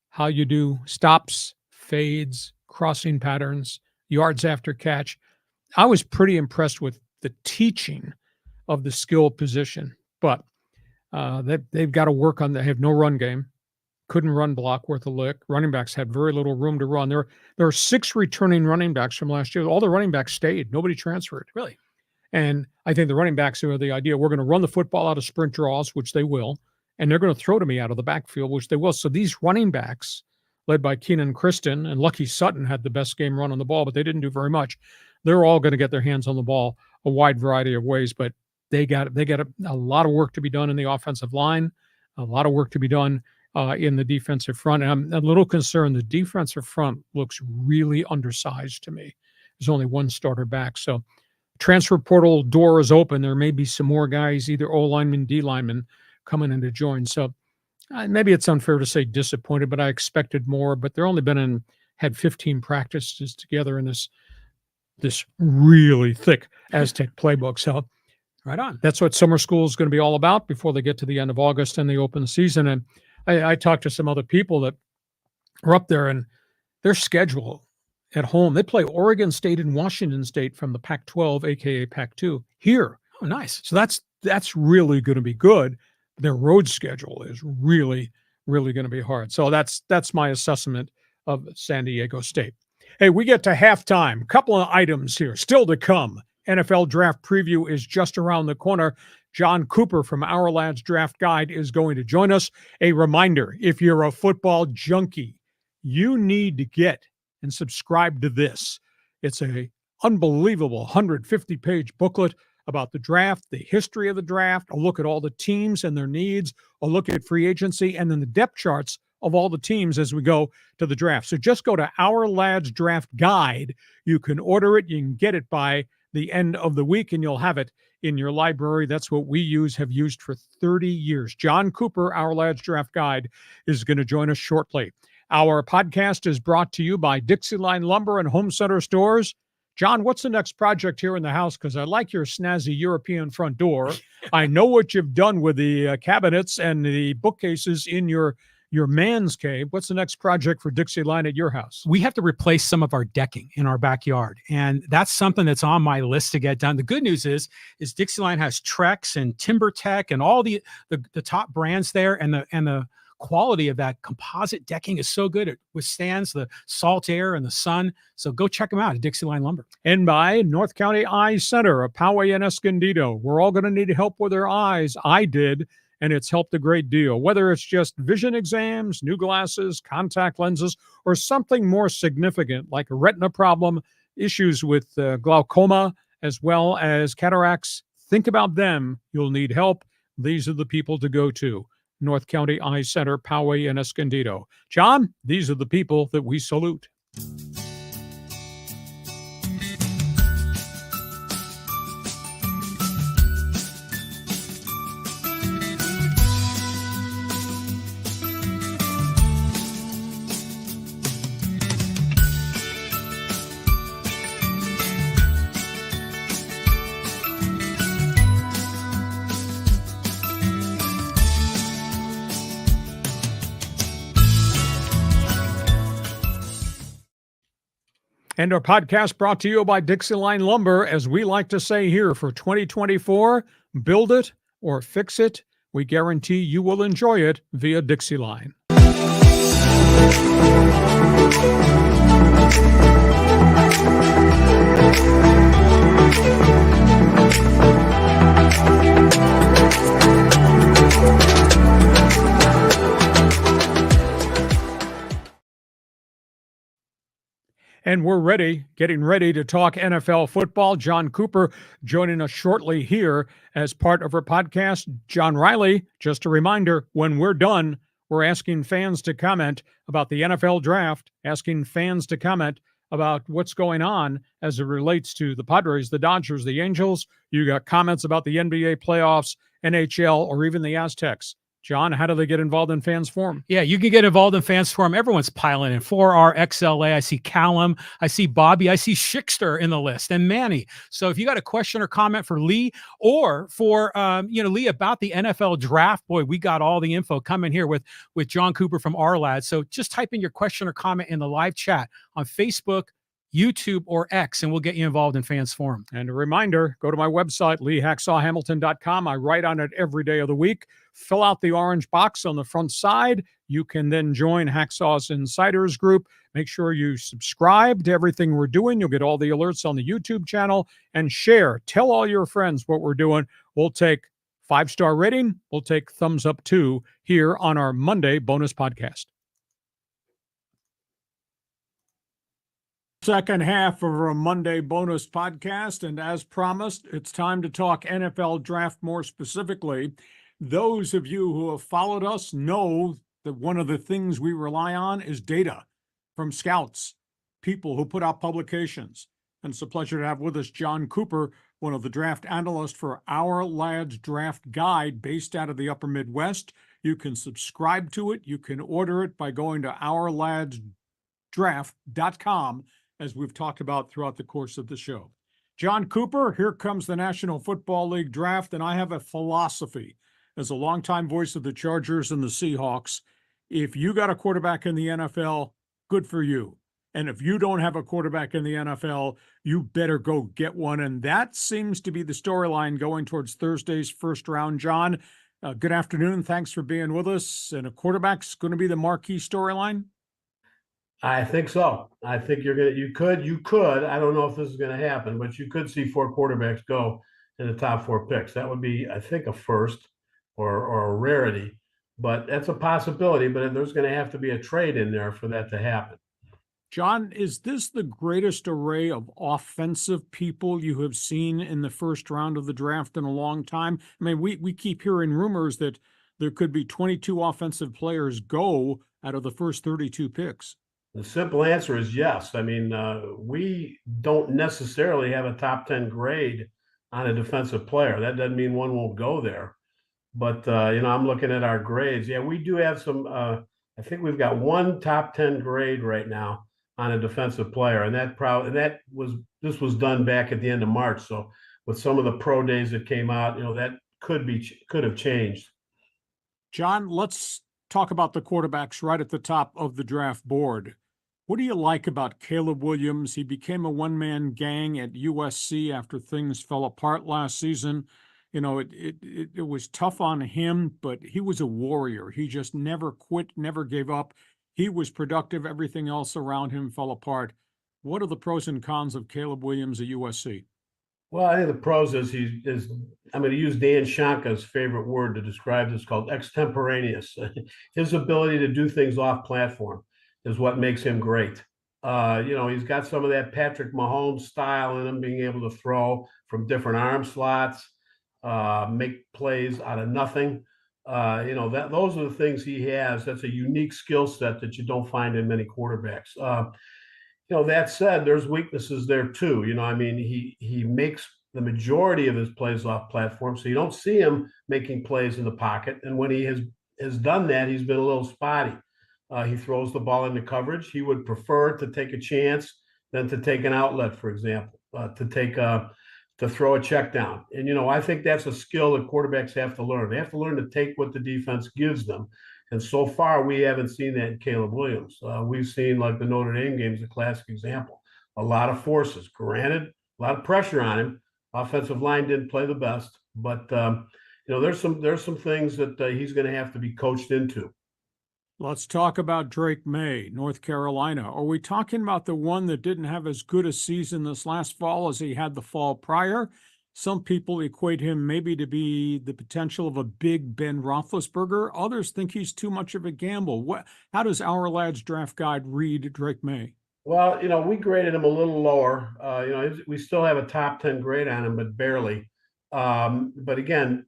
How you do stops, fades, crossing patterns, yards after catch. I was pretty impressed with the teaching of the skill position, but they've got to work on that. They have no run game. Couldn't run block worth a lick. Running backs had very little room to run. There are 6 returning running backs from last year. All the running backs stayed. Nobody transferred. Really? And I think the running backs are the idea. We're going to run the football out of sprint draws, which they will, and they're going to throw to me out of the backfield, which they will. So these running backs, led by Keenan Kristen, and Lucky Sutton had the best game run on the ball, but they didn't do very much. They're all going to get their hands on the ball a wide variety of ways, but they got a lot of work to be done in the offensive line, a lot of work to be done in the defensive front. And I'm a little concerned the defensive front looks really undersized to me. There's only one starter back. So transfer portal door is open. There may be some more guys, either O lineman, D lineman, coming in to join. So maybe it's unfair to say disappointed, but I expected more. But they're only had 15 practices together in this really thick Aztec playbook. So right on. That's what summer school is going to be all about before they get to the end of August and they open the season. And I talked to some other people that are up there, and their schedule at home, they play Oregon State and Washington State from the Pac-12, aka Pac-2, here. Oh, nice. So that's really going to be good. Their road schedule is really, really going to be hard. So that's my assessment of San Diego State. Hey, we get to halftime. A couple of items here still to come. NFL draft preview is just around the corner. John Cooper from Our Lads Draft Guide is going to join us. A reminder, if you're a football junkie, you need to get and subscribe to this. It's a unbelievable 150-page booklet about the draft, the history of the draft, a look at all the teams and their needs, a look at free agency, and then the depth charts of all the teams as we go to the draft. So just go to Our Lads Draft Guide. You can order it. You can get it by the end of the week, and you'll have it in your library. That's what we have used for 30 years. John Cooper, Our Lads Draft Guide, is going to join us shortly. Our podcast is brought to you by DIXIELINE Lumber and Home Center Stores. John, what's the next project here in the house? Because I like your snazzy European front door. I know what you've done with the cabinets and the bookcases in your man's cave. What's the next project for DIXIELINE at your house? We have to replace some of our decking in our backyard, and that's something that's on my list to get done. The good news is DIXIELINE has Trex and TimberTech and all the top brands there, and the quality of that composite decking is so good. It withstands the salt air and the sun. So go check them out at DIXIELINE Lumber. And by North County Eye Center of Poway and Escondido. We're all going to need help with our eyes. I did, and it's helped a great deal. Whether it's just vision exams, new glasses, contact lenses, or something more significant like a retina problem, issues with glaucoma, as well as cataracts, think about them. You'll need help. These are the people to go to. North County Eye Center, Poway and Escondido. John, these are the people that we salute. And our podcast brought to you by DIXIELINE Lumber. As we like to say here, for 2024, build it or fix it. We guarantee you will enjoy it via DIXIELINE. And we're getting ready to talk NFL football. John Cooper joining us shortly here as part of our podcast. John Riley, just a reminder, when we're done, we're asking fans to comment about the NFL draft, asking fans to comment about what's going on as it relates to the Padres, the Dodgers, the Angels. You got comments about the NBA playoffs, NHL, or even the Aztecs. John, how do they get involved in Fans Forum? Yeah, you can get involved in Fans Forum. Everyone's piling in. 4RXLA. I see Callum. I see Bobby. I see Schickster in the list and Manny. So if you got a question or comment for Lee or for, Lee about the NFL draft, boy, we got all the info coming here with John Cooper from Our-Lad. So just type in your question or comment in the live chat on Facebook, YouTube, or X, and we'll get you involved in Fans Forum. And a reminder, go to my website, leehacksawhamilton.com. I write on it every day of the week. Fill out the orange box on the front side. You can then join Hacksaw's Insiders group. Make sure you subscribe to everything we're doing. You'll get all the alerts on the YouTube channel, and share. Tell all your friends what we're doing. We'll take 5-star rating. We'll take thumbs up too here on our Monday bonus podcast. Second half of our Monday bonus podcast, and as promised, it's time to talk NFL draft more specifically. Those of you who have followed us know that one of the things we rely on is data from scouts, people who put out publications. And it's a pleasure to have with us John Cooper, one of the draft analysts for Our Lads Draft Guide, based out of the Upper Midwest. You can subscribe to it. You can order it by going to ourladsdraft.com, as we've talked about throughout the course of the show. John Cooper, here comes the National Football League draft, and I have a philosophy as a longtime voice of the Chargers and the Seahawks. If you got a quarterback in the NFL, good for you. And if you don't have a quarterback in the NFL, you better go get one. And that seems to be the storyline going towards Thursday's first round. John, good afternoon. Thanks for being with us. And a quarterback's going to be the marquee storyline? I think so. I think you could. I don't know if this is going to happen, but you could see 4 quarterbacks go in the top 4 picks. That would be, I think, a first or a rarity, but that's a possibility. But there's going to have to be a trade in there for that to happen. John, is this the greatest array of offensive people you have seen in the first round of the draft in a long time? I mean, we keep hearing rumors that there could be 22 offensive players go out of the first 32 picks. The simple answer is yes. I mean, we don't necessarily have a top 10 grade on a defensive player. That doesn't mean one won't go there. But, I'm looking at our grades. Yeah, we do have some, I think we've got one top 10 grade right now on a defensive player. And this was done back at the end of March. So with some of the pro days that came out, that could have changed. John, let's talk about the quarterbacks right at the top of the draft board. What do you like about Caleb Williams? He became a one-man gang at USC after things fell apart last season. It was tough on him, but he was a warrior. He just never quit, never gave up. He was productive. Everything else around him fell apart. What are the pros and cons of Caleb Williams at USC? Well, I think the pros is I'm going to use Dan Shanka's favorite word to describe this, called extemporaneous. His ability to do things off platform is what makes him great. He's got some of that Patrick Mahomes style in him, being able to throw from different arm slots, make plays out of nothing. Those are the things he has. That's a unique skill set that you don't find in many quarterbacks. That said, there's weaknesses there too. He makes the majority of his plays off platform, so you don't see him making plays in the pocket. And when he has done that, he's been a little spotty. He throws the ball into coverage. He would prefer to take a chance than to take an outlet, for example, to throw a check down. And, I think that's a skill that quarterbacks have to learn. They have to learn to take what the defense gives them. And so far, we haven't seen that in Caleb Williams. We've seen, like, the Notre Dame game is a classic example. A lot of forces, granted, a lot of pressure on him. Offensive line didn't play the best, but there's some things that he's going to have to be coached into. Let's talk about Drake May, North Carolina. Are we talking about the one that didn't have as good a season this last fall as he had the fall prior? Some people equate him maybe to be the potential of a big Ben Roethlisberger. Others think he's too much of a gamble. How does Our Lads Draft Guide read Drake May? Well, we graded him a little lower. We still have a top 10 grade on him, but barely. But again,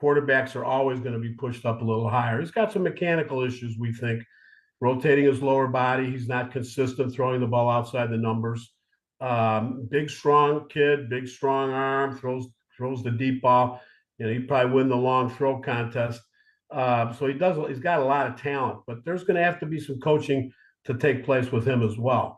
quarterbacks are always going to be pushed up a little higher. He's got some mechanical issues, we think, rotating his lower body. He's not consistent throwing the ball outside the numbers. Big, strong kid, big, strong arm, throws the deep ball. He'd probably win the long throw contest. So he's got a lot of talent, but there's going to have to be some coaching to take place with him as well.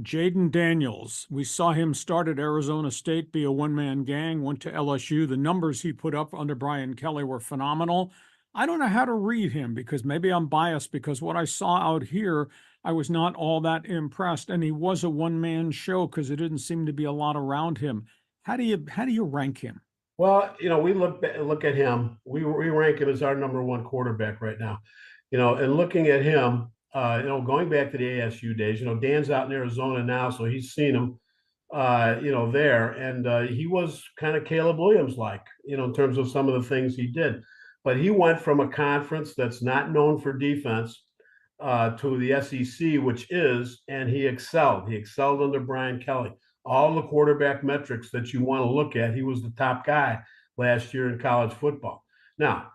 JAYDEN Daniels, we saw him start at Arizona State, be a one-man gang, went to LSU. The numbers he put up under Brian Kelly were phenomenal. I don't know how to read him because maybe I'm biased because what I saw out here, I was not all that impressed. And he was a one-man show because there didn't seem to be a lot around him. How do you rank him? Well, we look at him. We rank him as our number one quarterback right now. And looking at him, going back to the ASU days, Dan's out in Arizona now, so he's seen him, there. And he was kind of Caleb Williams-like, in terms of some of the things he did. But he went from a conference that's not known for defense to the SEC, which is, and he excelled. He excelled under Brian Kelly. All the quarterback metrics that you want to look at, he was the top guy last year in college football. Now,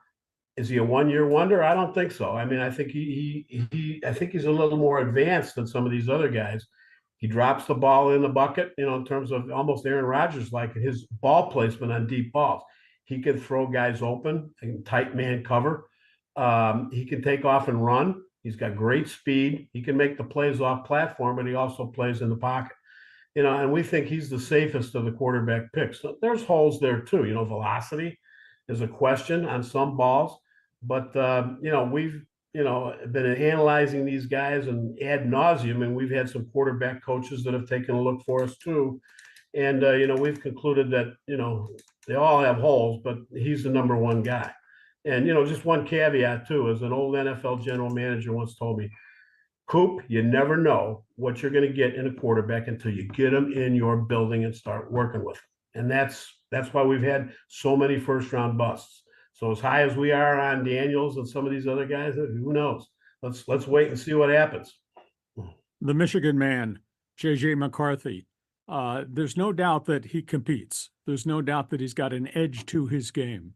is he a one-year wonder? I don't think so. I mean, I think I think he's a little more advanced than some of these other guys. He drops the ball in the bucket, in terms of almost Aaron Rodgers, like his ball placement on deep balls. He can throw guys open in tight man cover. He can take off and run. He's got great speed. He can make the plays off platform, but he also plays in the pocket. And we think he's the safest of the quarterback picks. So there's holes there too. Velocity is a question on some balls, but we've been analyzing these guys and ad nauseum, and we've had some quarterback coaches that have taken a look for us too. And we've concluded that they all have holes, but he's the number one guy. And just one caveat too, as an old NFL general manager once told me, Coop, you never know what you're going to get in a quarterback until you get them in your building and start working with them. And that's why we've had so many first round busts. So as high as we are on Daniels and some of these other guys, who knows? Let's wait and see what happens. The Michigan man, J.J. McCarthy. There's no doubt that he competes. There's no doubt that he's got an edge to his game.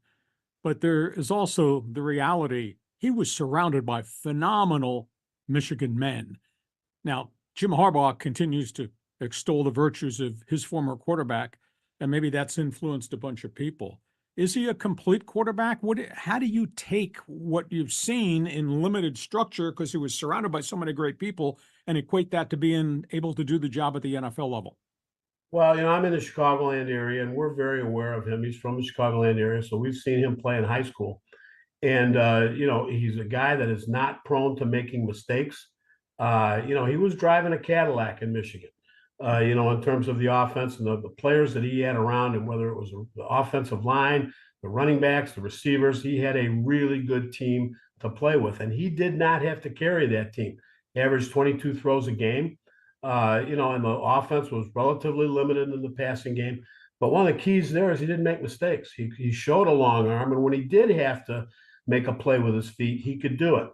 But there is also the reality he was surrounded by phenomenal Michigan men. Now, Jim Harbaugh continues to extol the virtues of his former quarterback, and maybe that's influenced a bunch of people. Is he a complete quarterback? How do you take what you've seen in limited structure, because he was surrounded by so many great people, and equate that to being able to do the job at the NFL level? Well, I'm in the Chicagoland area, and we're very aware of him. He's from the Chicagoland area, so we've seen him play in high school. And, he's a guy that is not prone to making mistakes. He was driving a Cadillac in Michigan, in terms of the offense and the players that he had around him, whether it was the offensive line, the running backs, the receivers. He had a really good team to play with, and he did not have to carry that team. He averaged 22 throws a game. And the offense was relatively limited in the passing game. But one of the keys there is he didn't make mistakes. He showed a long arm, and when he did have to make a play with his feet, he could do it.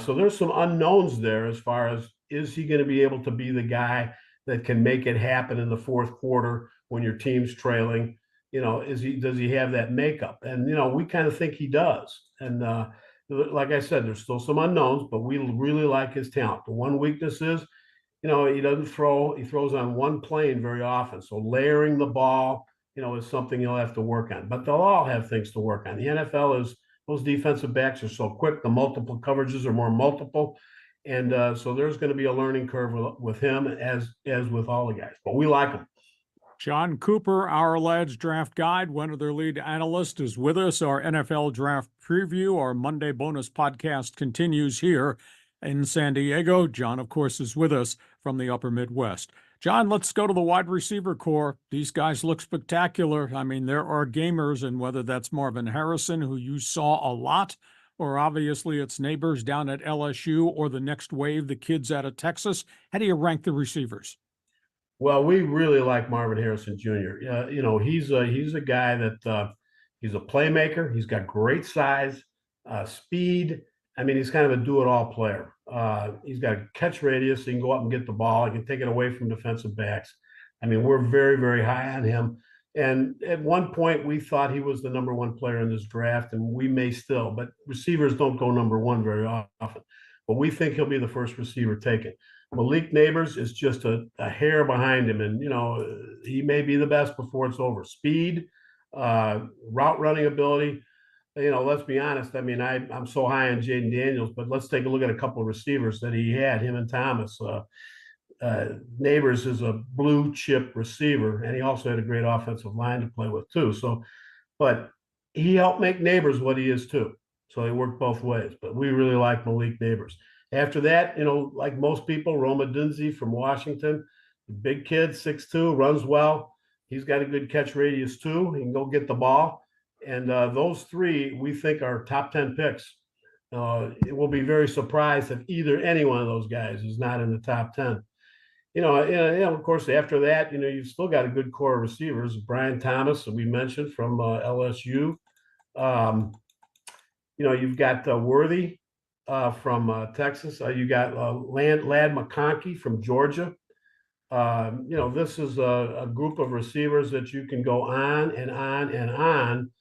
So there's some unknowns there as far as, is he going to be able to be the guy that can make it happen in the fourth quarter when your team's trailing? Does he have that makeup? And, we kind of think he does. And like I said, there's still some unknowns, but we really like his talent. The one weakness is, he doesn't throw. He throws on one plane very often. So layering the ball, is something he'll have to work on. But they'll all have things to work on. The NFL is, those defensive backs are so quick. The multiple coverages are more multiple. And so there's going to be a learning curve with him as with all the guys. But we like him. John Cooper, Our Lads Draft Guide, one of their lead analysts, is with us. Our NFL Draft Preview, our Monday bonus podcast, continues here in San Diego. John, of course, is with us from the upper Midwest. John, let's go to the wide receiver core. These guys look spectacular. I mean, there are gamers, and whether that's Marvin Harrison, who you saw a lot, or obviously its neighbors down at LSU, or the next wave, the kids out of Texas? How do you rank the receivers? Well, we really like Marvin Harrison Jr. He's a guy that he's a playmaker. He's got great size, speed. I mean, he's kind of a do-it-all player. He's got a catch radius. So he can go up and get the ball. He can take it away from defensive backs. I mean, we're very, very high on him. And at one point, we thought he was the number one player in this draft, and we may still. But receivers don't go number one very often. But we think he'll be the first receiver taken. Malik Neighbors is just a hair behind him, and he may be the best before it's over. Speed, route running ability. Let's be honest. I mean, I'm so high on Jayden Daniels, but let's take a look at a couple of receivers that he had. Him and Thomas. Neighbors is a blue chip receiver, and he also had a great offensive line to play with too. So, but he helped make Neighbors what he is too. So they work both ways. But we really like Malik Neighbors. After that, like most people, Roma Dunze from Washington, big kid, 6'2", runs well. He's got a good catch radius too. He can go get the ball. And those three, we think, are top 10 picks. It will be very surprised if any one of those guys is not in the top 10. Of course, after that, you've still got a good core of receivers. Brian Thomas, that we mentioned, from LSU. You've got Worthy from Texas. You got Lad McConkey from Georgia. This is a group of receivers that you can go on and on and on,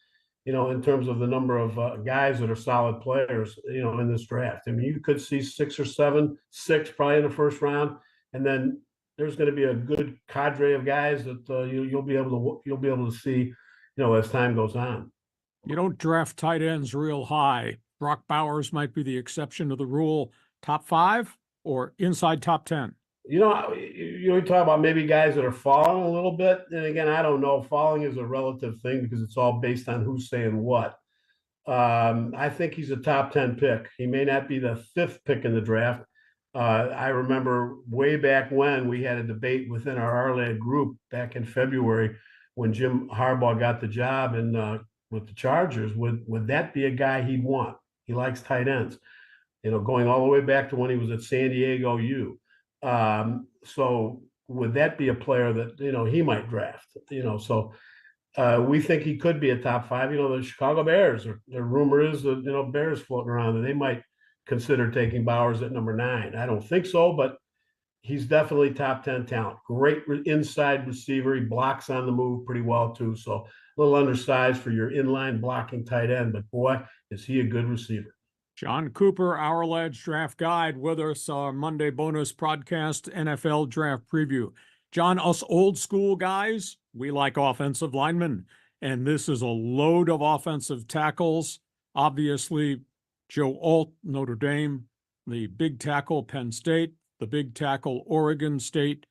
in terms of the number of guys that are solid players, in this draft. I mean, you could see 6 or 7, 6 probably in the first round. And then there's going to be a good cadre of guys that you'll be able to see, as time goes on. You don't draft tight ends real high. Brock Bowers might be the exception to the rule. Top 5 or inside top 10? You talk about maybe guys that are falling a little bit. And again, I don't know. Falling is a relative thing because it's all based on who's saying what. I think he's a top 10 pick. He may not be the 5th pick in the draft. I remember way back when we had a debate within our RLAD group back in February when Jim Harbaugh got the job with the Chargers. Would that be a guy he'd want? He likes tight ends, going all the way back to when he was at San Diego U. So would that be a player that, he might draft? So we think he could be a top 5. The Chicago Bears, the rumor is that, Bears floating around, and they might consider taking Bowers at number 9. I don't think so, but he's definitely top 10 talent. Great inside receiver. He blocks on the move pretty well too. So a little undersized for your inline blocking tight end, but boy, is he a good receiver. John Cooper, Our Lads Draft Guide, with us, our Monday bonus podcast, NFL Draft Preview. John, us old school guys, we like offensive linemen, and this is a load of offensive tackles. Obviously, Joe Alt, Notre Dame, the big tackle, Penn State, the big tackle, Oregon State.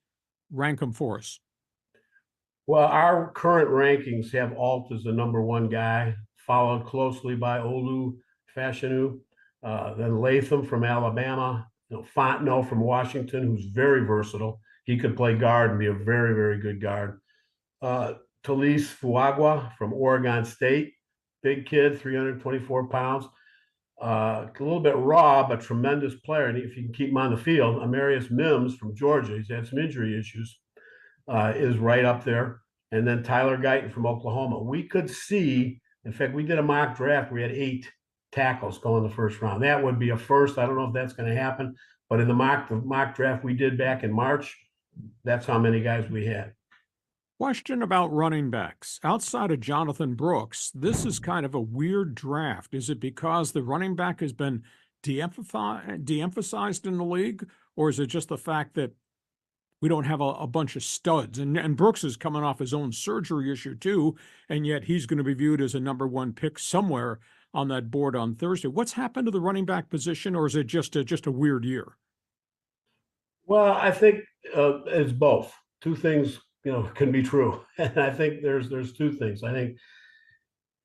Rank them for us. Well, our current rankings have Alt as the number 1 guy, followed closely by Olu Fashanu, then Latham from Alabama, Fontenot from Washington, who's very versatile. He could play guard and be a very, very good guard. Talise Fuagwa from Oregon State, big kid, 324 pounds. A little bit raw, but tremendous player. And if you can keep him on the field, Amarius Mims from Georgia, he's had some injury issues, is right up there. And then Tyler Guyton from Oklahoma. We could see, in fact, we did a mock draft. We had 8 tackles go in the first round. That would be a first. I don't know if that's going to happen, but in the mock draft we did back in March, that's how many guys we had. Question about running backs. Outside of Jonathan Brooks, this is kind of a weird draft. Is it because the running back has been de-emphasized in the league, or is it just the fact that we don't have a bunch of studs? And Brooks is coming off his own surgery issue too, and yet he's going to be viewed as a number 1 pick somewhere on that board on Thursday. What's happened to the running back position, or is it just a weird year? Well, I think it's both. Two things, can be true. And I think there's 2 things. I think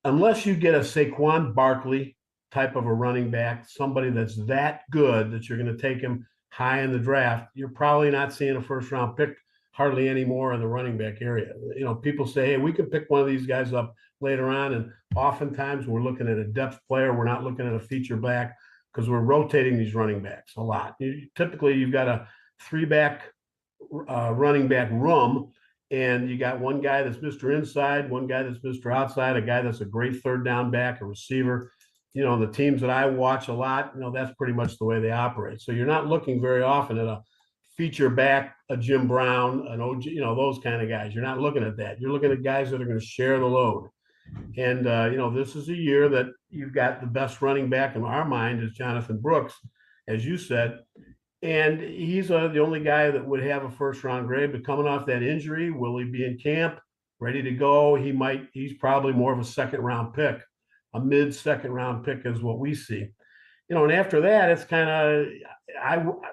unless you get a Saquon Barkley type of a running back, somebody that's that good that you're going to take him high in the draft, you're probably not seeing a first round pick hardly any more in the running back area. People say, hey, we can pick one of these guys up later on. And oftentimes we're looking at a depth player. We're not looking at a feature back because we're rotating these running backs a lot. Typically, you've got a 3-back running back room, and you got one guy that's Mr. Inside, one guy that's Mr. Outside, a guy that's a great third down back, a receiver. The teams that I watch a lot, that's pretty much the way they operate. So you're not looking very often at a feature back, a Jim Brown, an OG, those kind of guys. You're not looking at that. You're looking at guys that are going to share the load. And, this is a year that you've got the best running back in our mind is Jonathan Brooks, as you said. And he's the only guy that would have a first-round grade. But coming off that injury, will he be in camp, ready to go? He's probably more of a second-round pick. A mid-second-round pick is what we see. And after that, it's kind of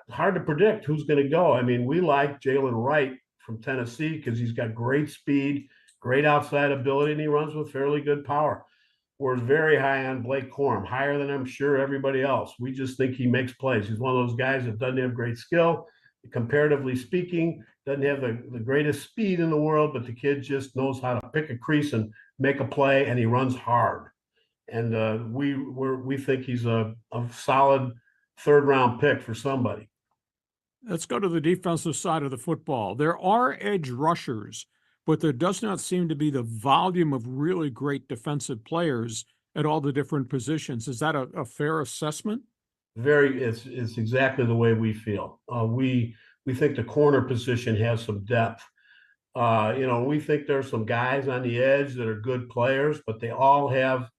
hard to predict who's going to go. I mean, we like Jalen Wright from Tennessee because he's got great speed, great outside ability, and he runs with fairly good power. We're very high on Blake Corum, higher than I'm sure everybody else. We just think he makes plays. He's one of those guys that doesn't have great skill, comparatively speaking, doesn't have the greatest speed in the world, but the kid just knows how to pick a crease and make a play, and he runs hard. And we think he's a solid third-round pick for somebody. Let's go to the defensive side of the football. There are edge rushers, but there does not seem to be the volume of really great defensive players at all the different positions. Is that a fair assessment? It's exactly the way we feel. We think the corner position has some depth. We think there's some guys on the edge that are good players, but they all have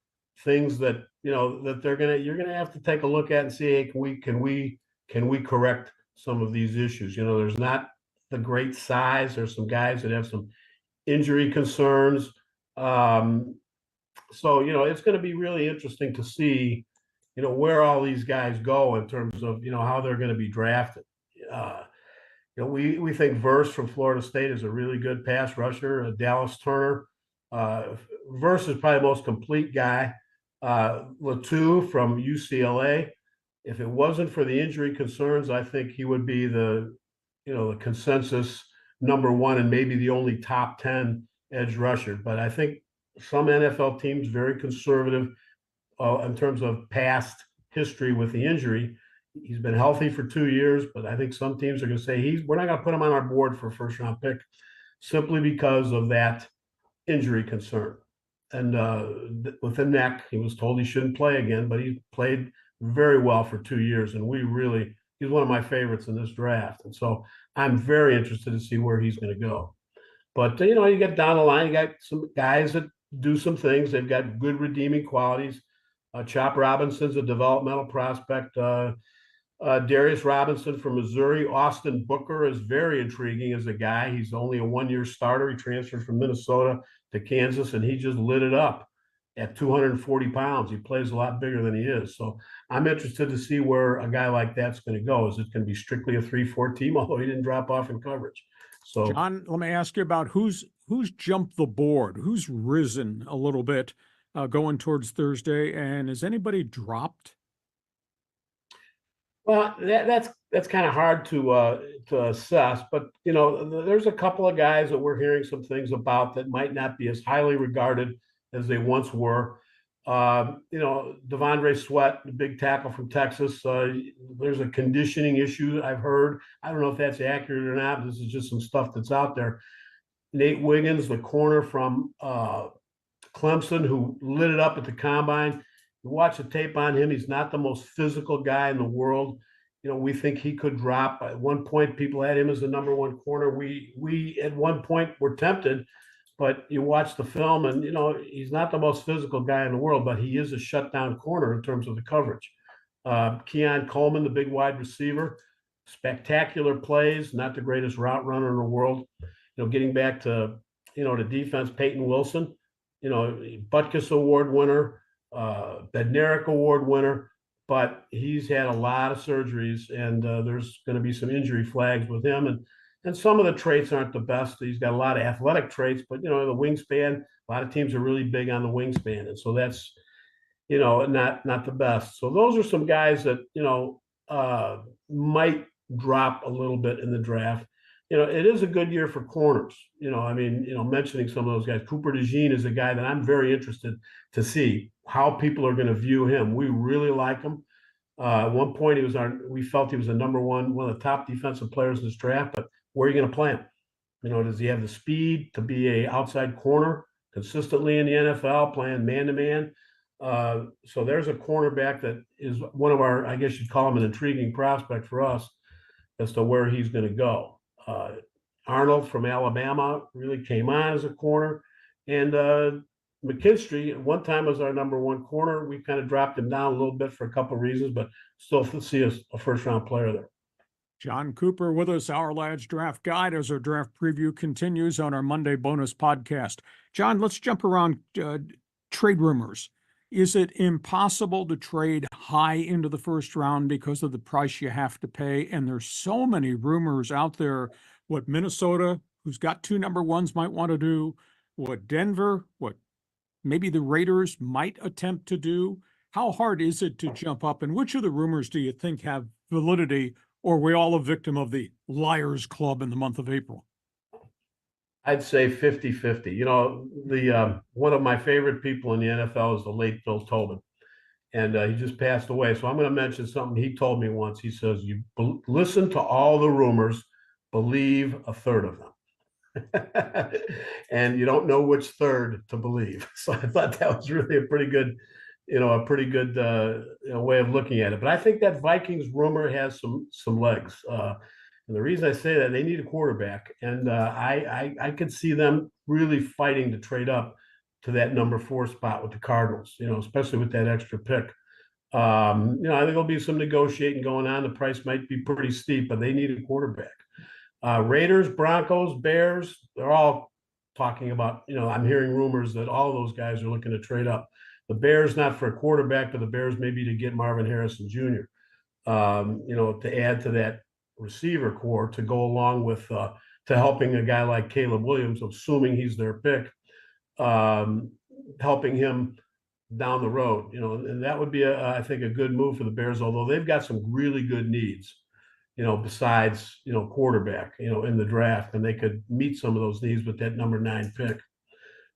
things that that you're gonna have to take a look at and see, hey, can we correct some of these issues? There's not the great size. There's some guys that have some injury concerns. So it's going to be really interesting to see where all these guys go in terms of how they're going to be drafted. We think Verse from Florida State is a really good pass rusher. Dallas Turner, Verse is probably the most complete guy. Latu from UCLA. If it wasn't for the injury concerns, I think he would be the consensus number one and maybe the only top 10 edge rusher. But I think some NFL teams very conservative in terms of past history with the injury. He's been healthy for 2 years, but I think some teams are going to say we're not going to put him on our board for a first-round pick simply because of that injury concern. And with the neck, he was told he shouldn't play again, but he played very well for 2 years. And he's one of my favorites in this draft. And so I'm very interested to see where he's going to go. But, you get down the line, you got some guys that do some things. They've got good redeeming qualities. Chop Robinson's a developmental prospect. Darius Robinson from Missouri. Austin Booker is very intriguing as a guy. He's only a 1-year starter. He transferred from Minnesota to Kansas, and he just lit it up at 240 pounds. He plays a lot bigger than he is. So I'm interested to see where a guy like that's going to go. Is it going to be strictly a 3-4 team, although he didn't drop off in coverage? So, John, let me ask you about who's jumped the board, who's risen a little bit going towards Thursday, and has anybody dropped? Well, that's kind of hard to assess, but there's a couple of guys that we're hearing some things about that might not be as highly regarded as they once were. Devondre Sweat, the big tackle from Texas. There's a conditioning issue I've heard. I don't know if that's accurate or not. This is just some stuff that's out there. Nate Wiggins, the corner from Clemson, who lit it up at the combine. You watch the tape on him. He's not the most physical guy in the world. We think he could drop. At one point, people had him as the number one corner. We at one point were tempted, but you watch the film and, he's not the most physical guy in the world, but he is a shutdown corner in terms of the coverage. Keon Coleman, the big wide receiver, spectacular plays, not the greatest route runner in the world. Getting back to, to defense, Peyton Wilson, Butkus Award winner, Bednarik Award winner, but he's had a lot of surgeries, and there's going to be some injury flags with him. And some of the traits aren't the best. He's got a lot of athletic traits, but the wingspan, a lot of teams are really big on the wingspan, and so that's not the best. So those are some guys that might drop a little bit in the draft. it is a good year for corners. I mean, mentioning some of those guys, Cooper DeJean is a guy that I'm very interested to see how people are going to view him. We really like him. At one point, we felt he was the number one of the top defensive players in this draft. But where are you going to play him? Does he have the speed to be a outside corner consistently in the NFL, playing man to man? So there's a cornerback that is one of our, I guess you'd call him an intriguing prospect for us as to where he's going to go. Arnold from Alabama really came on as a corner, and McKinstry at one time was our number one corner. We kind of dropped him down a little bit for a couple of reasons, but still see a first round player there. John Cooper with us, Our Lads Draft Guide, as our draft preview continues on our Monday bonus podcast. John, let's jump around trade rumors. Is it impossible to trade high into the first round because of the price you have to pay? And there's so many rumors out there, what Minnesota, who's got 2 number ones, might want to do, what Denver, what maybe the Raiders might attempt to do. How hard is it to jump up? And which of the rumors do you think have validity, or are we all a victim of the Liars Club in the month of April? I'd say 50-50. One of my favorite people in the NFL is the late Bill Tobin, and he just passed away. So I'm going to mention something he told me once. He says, "You listen to all the rumors, believe a third of them." And you don't know which third to believe. So I thought that was really a pretty good way of looking at it. But I think that Vikings rumor has some legs. And the reason I say that, they need a quarterback, and I could see them really fighting to trade up to that number 4 spot with the Cardinals. Especially with that extra pick. I think there'll be some negotiating going on. The price might be pretty steep, but they need a quarterback. Raiders, Broncos, Bears, they're all talking about, I'm hearing rumors that all those guys are looking to trade up. The Bears, not for a quarterback, but the Bears maybe to get Marvin Harrison Jr., to add to that receiver core to go along with to helping a guy like Caleb Williams, assuming he's their pick, helping him down the road. And that would be, I think, a good move for the Bears, although they've got some really good needs. Besides, quarterback, in the draft, and they could meet some of those needs with that number 9 pick.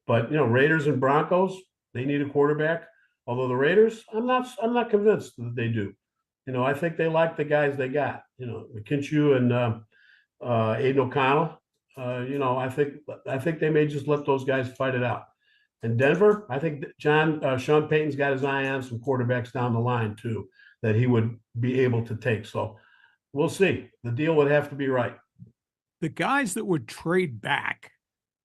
But, Raiders and Broncos, they need a quarterback. Although the Raiders, I'm not convinced that they do. I think they like the guys they got. McKinstry and Aiden O'Connell. I think they may just let those guys fight it out. And Denver, I think Sean Payton's got his eye on some quarterbacks down the line too that he would be able to take. So we'll see. The deal would have to be right. The guys that would trade back,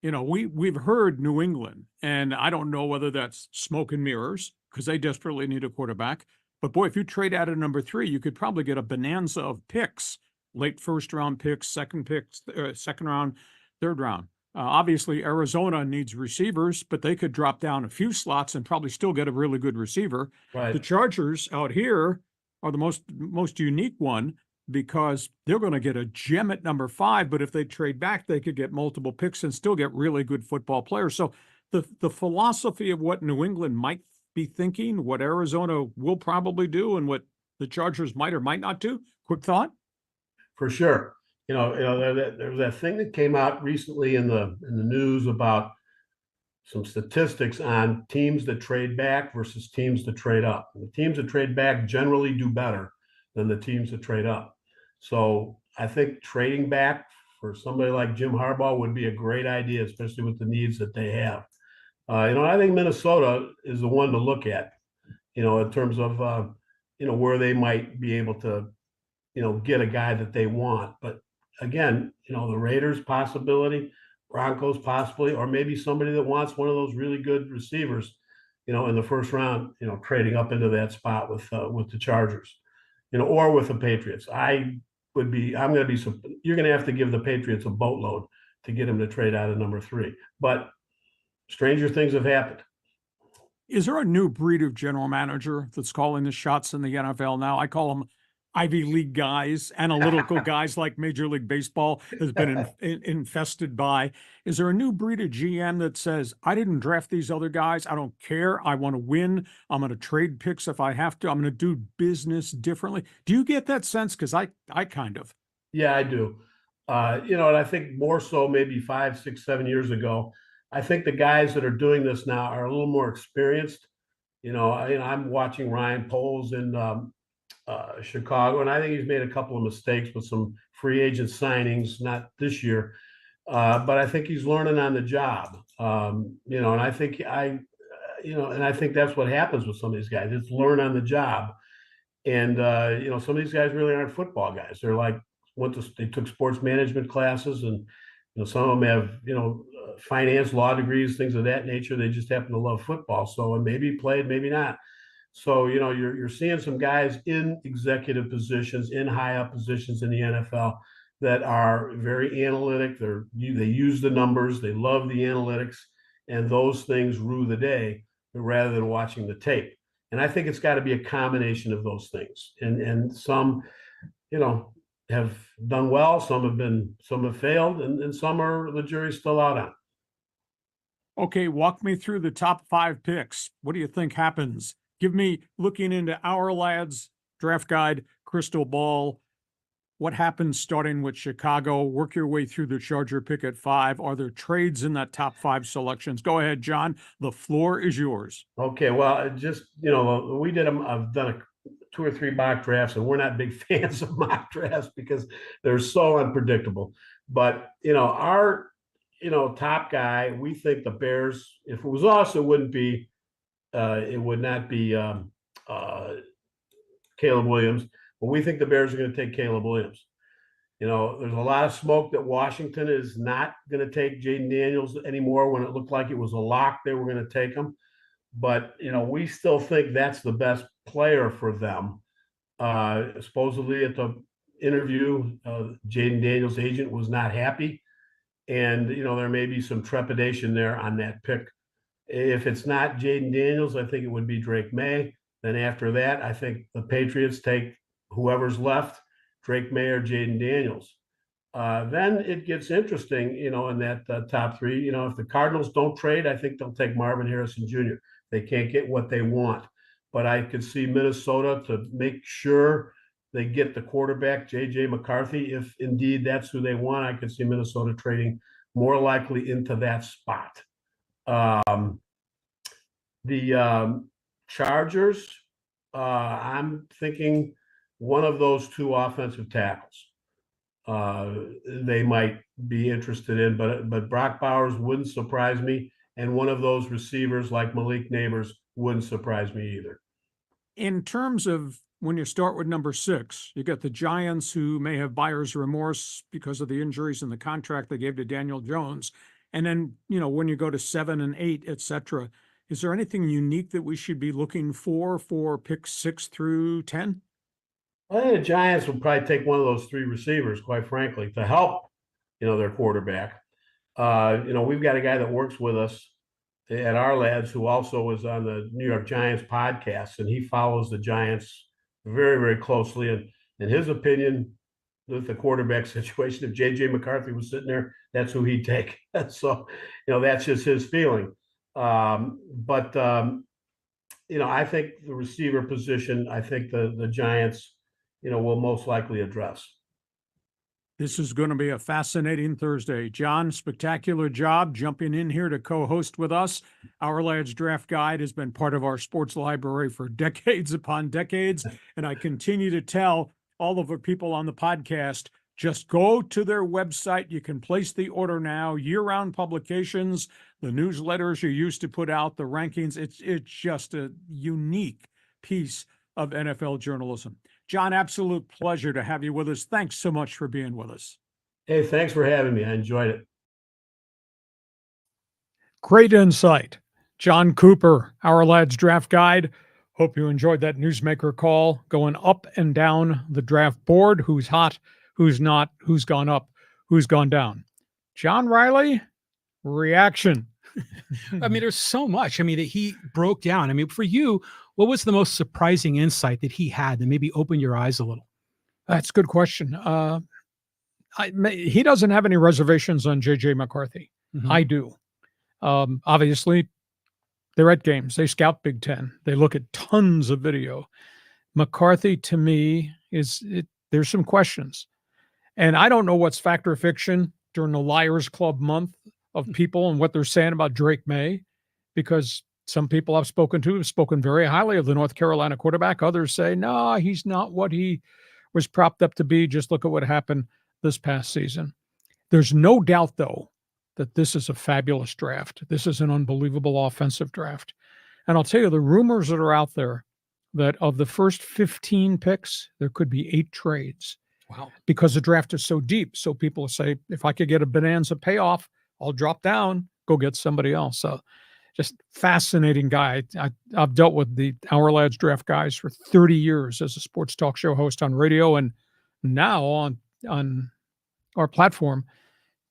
we've heard New England, and I don't know whether that's smoke and mirrors because they desperately need a quarterback. But boy, if you trade out of number 3, you could probably get a bonanza of picks, late first round picks, second round, third round. Obviously, Arizona needs receivers, but they could drop down a few slots and probably still get a really good receiver. Right. The Chargers out here are the most unique one because they're going to get a gem at number 5, but if they trade back, they could get multiple picks and still get really good football players. So the philosophy of what New England might be thinking, what Arizona will probably do, and what the Chargers might or might not do. Quick thought? For sure. There was that thing that came out recently in the news about some statistics on teams that trade back versus teams that trade up. And the teams that trade back generally do better than the teams that trade up. So I think trading back for somebody like Jim Harbaugh would be a great idea, especially with the needs that they have. I think Minnesota is the one to look at, in terms of, where they might be able to, get a guy that they want. But again, the Raiders possibility, Broncos possibly, or maybe somebody that wants one of those really good receivers, in the first round, trading up into that spot with the Chargers, or with the Patriots. You're going to have to give the Patriots a boatload to get them to trade out of number 3. But stranger things have happened. Is there a new breed of general manager that's calling the shots in the NFL now? I call them Ivy League guys, analytical guys like Major League Baseball has been infested by. Is there a new breed of GM that says, I didn't draft these other guys. I don't care. I want to win. I'm going to trade picks if I have to. I'm going to do business differently. Do you get that sense? Because I kind of. Yeah, I do. And I think more so maybe 5, 6, 7 years ago, I think the guys that are doing this now are a little more experienced. I'm watching Ryan Poles in Chicago, and I think he's made a couple of mistakes with some free agent signings, not this year, but I think he's learning on the job. And I think and I think that's what happens with some of these guys. It's learn on the job. And some of these guys really aren't football guys. They're like they took sports management classes, and some of them have finance, law degrees, things of that nature. They just happen to love football. So, and maybe played, maybe not. So you're seeing some guys in executive positions, in high up positions in the NFL that are very analytic. They use the numbers, they love the analytics, and those things rue the day rather than watching the tape. And I think it's got to be a combination of those things. And some, have done well, some have failed, and some are, the jury's still out on. Okay, walk me through the top 5 picks. What do you think happens? Give me, looking into our lads draft guide, crystal ball, what happens starting with Chicago? Work your way through the Charger pick at 5. Are there trades in that top 5 selections? Go ahead, John. The floor is yours. Okay, well, just I've done 2 or 3 mock drafts, and we're not big fans of mock drafts because they're so unpredictable. But our top guy, we think the Bears. If it was us, it would not be Caleb Williams. But we think the Bears are going to take Caleb Williams. There's a lot of smoke that Washington is not going to take Jayden Daniels anymore, when it looked like it was a lock they were going to take him. But we still think that's the best player for them. Supposedly at the interview, Jayden Daniels' agent was not happy, and there may be some trepidation there on that pick. If it's not Jayden Daniels, I think it would be Drake May. Then after that, I think the Patriots take whoever's left, Drake May or Jayden Daniels. Then it gets interesting, in that top 3. If the Cardinals don't trade, I think they'll take Marvin Harrison Jr. They can't get what they want. But I could see Minnesota, to make sure they get the quarterback, J.J. McCarthy. If indeed that's who they want, I could see Minnesota trading more likely into that spot. The Chargers, I'm thinking one of those 2 offensive tackles they might be interested in, but Brock Bowers wouldn't surprise me, and one of those receivers like Malik Neighbors wouldn't surprise me either. In terms of when you start with number 6, you got the Giants, who may have buyer's remorse because of the injuries and the contract they gave to Daniel Jones. And then, when you go to 7 and 8, et cetera, is there anything unique that we should be looking for picks 6 through 10? I think the Giants would probably take one of those 3 receivers, quite frankly, to help, their quarterback. We've got a guy that works with us at our lads who also was on the New York Giants podcast, and he follows the Giants very, very closely. And in his opinion, with the quarterback situation, if J.J. McCarthy was sitting there, that's who he'd take. So, that's just his feeling. I think the receiver position, I think the Giants, will most likely address. This is going to be a fascinating Thursday. John, spectacular job jumping in here to co-host with us. Our Lads Draft Guide has been part of our sports library for decades upon decades, and I continue to tell all of the people on the podcast, just go to their website. You can place the order now. Year-round publications, the newsletters you used to put out, the rankings. It's just a unique piece of NFL journalism. John, absolute pleasure to have you with us. Thanks so much for being with us. Hey, thanks for having me. I enjoyed it. Great insight. John Cooper, Our Lads Draft Guide. Hope you enjoyed that newsmaker call, going up and down the draft board. Who's hot, who's not, who's gone up, who's gone down. John Riley, reaction. I mean, there's so much. I mean, that he broke down. I mean, for you, what was the most surprising insight that he had that maybe opened your eyes a little? That's a good question. He doesn't have any reservations on J.J. McCarthy. Mm-hmm. I do. Obviously, they're at games. They scout Big Ten. They look at tons of video. McCarthy, to me, there's some questions. And I don't know what's fact or fiction during the Liars Club month of people and what they're saying about Drake May, because some people I've spoken to have spoken very highly of the North Carolina quarterback. Others say, no, he's not what he was propped up to be. Just look at what happened this past season. There's no doubt, though, that this is a fabulous draft. This is an unbelievable offensive draft. And I'll tell you, the rumors that are out there that of the first 15 picks, there could be 8 trades. Wow. Because the draft is so deep. So people say, if I could get a bonanza payoff, I'll drop down, go get somebody else. So just fascinating guy. I've dealt with the Our Lads draft guys for 30 years as a sports talk show host on radio, and now on our platform,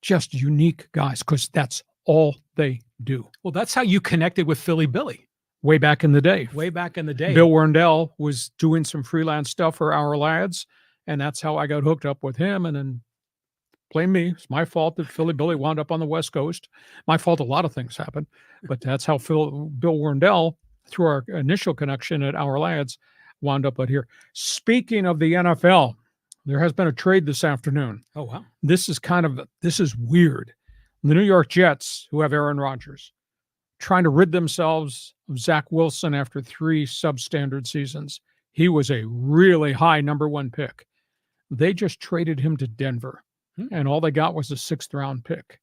just unique guys, because that's all they do. Well, that's how you connected with Philly Billy. Way back in the day. Way back in the day. Bill Werndell was doing some freelance stuff for Our Lads, and that's how I got hooked up with him. And then blame me. It's my fault that Philly Billy wound up on the West Coast. My fault a lot of things happened, but that's how Bill Werndell, through our initial connection at Our Lads, wound up out here. Speaking of the NFL, there has been a trade this afternoon. Oh, wow. This is weird. The New York Jets, who have Aaron Rodgers, trying to rid themselves of Zack Wilson after 3 substandard seasons. He was a really high number 1 pick. They just traded him to Denver, and all they got was a 6th round pick.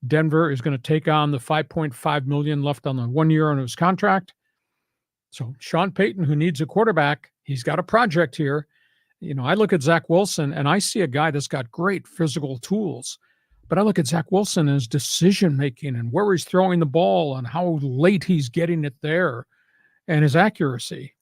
Denver is going to take on the $5.5 million left on the 1 year on his contract. So Sean Payton, who needs a quarterback, he's got a project here. You know, I look at Zack Wilson and I see a guy that's got great physical tools, but I look at Zack Wilson and his decision-making and where he's throwing the ball and how late he's getting it there and his accuracy.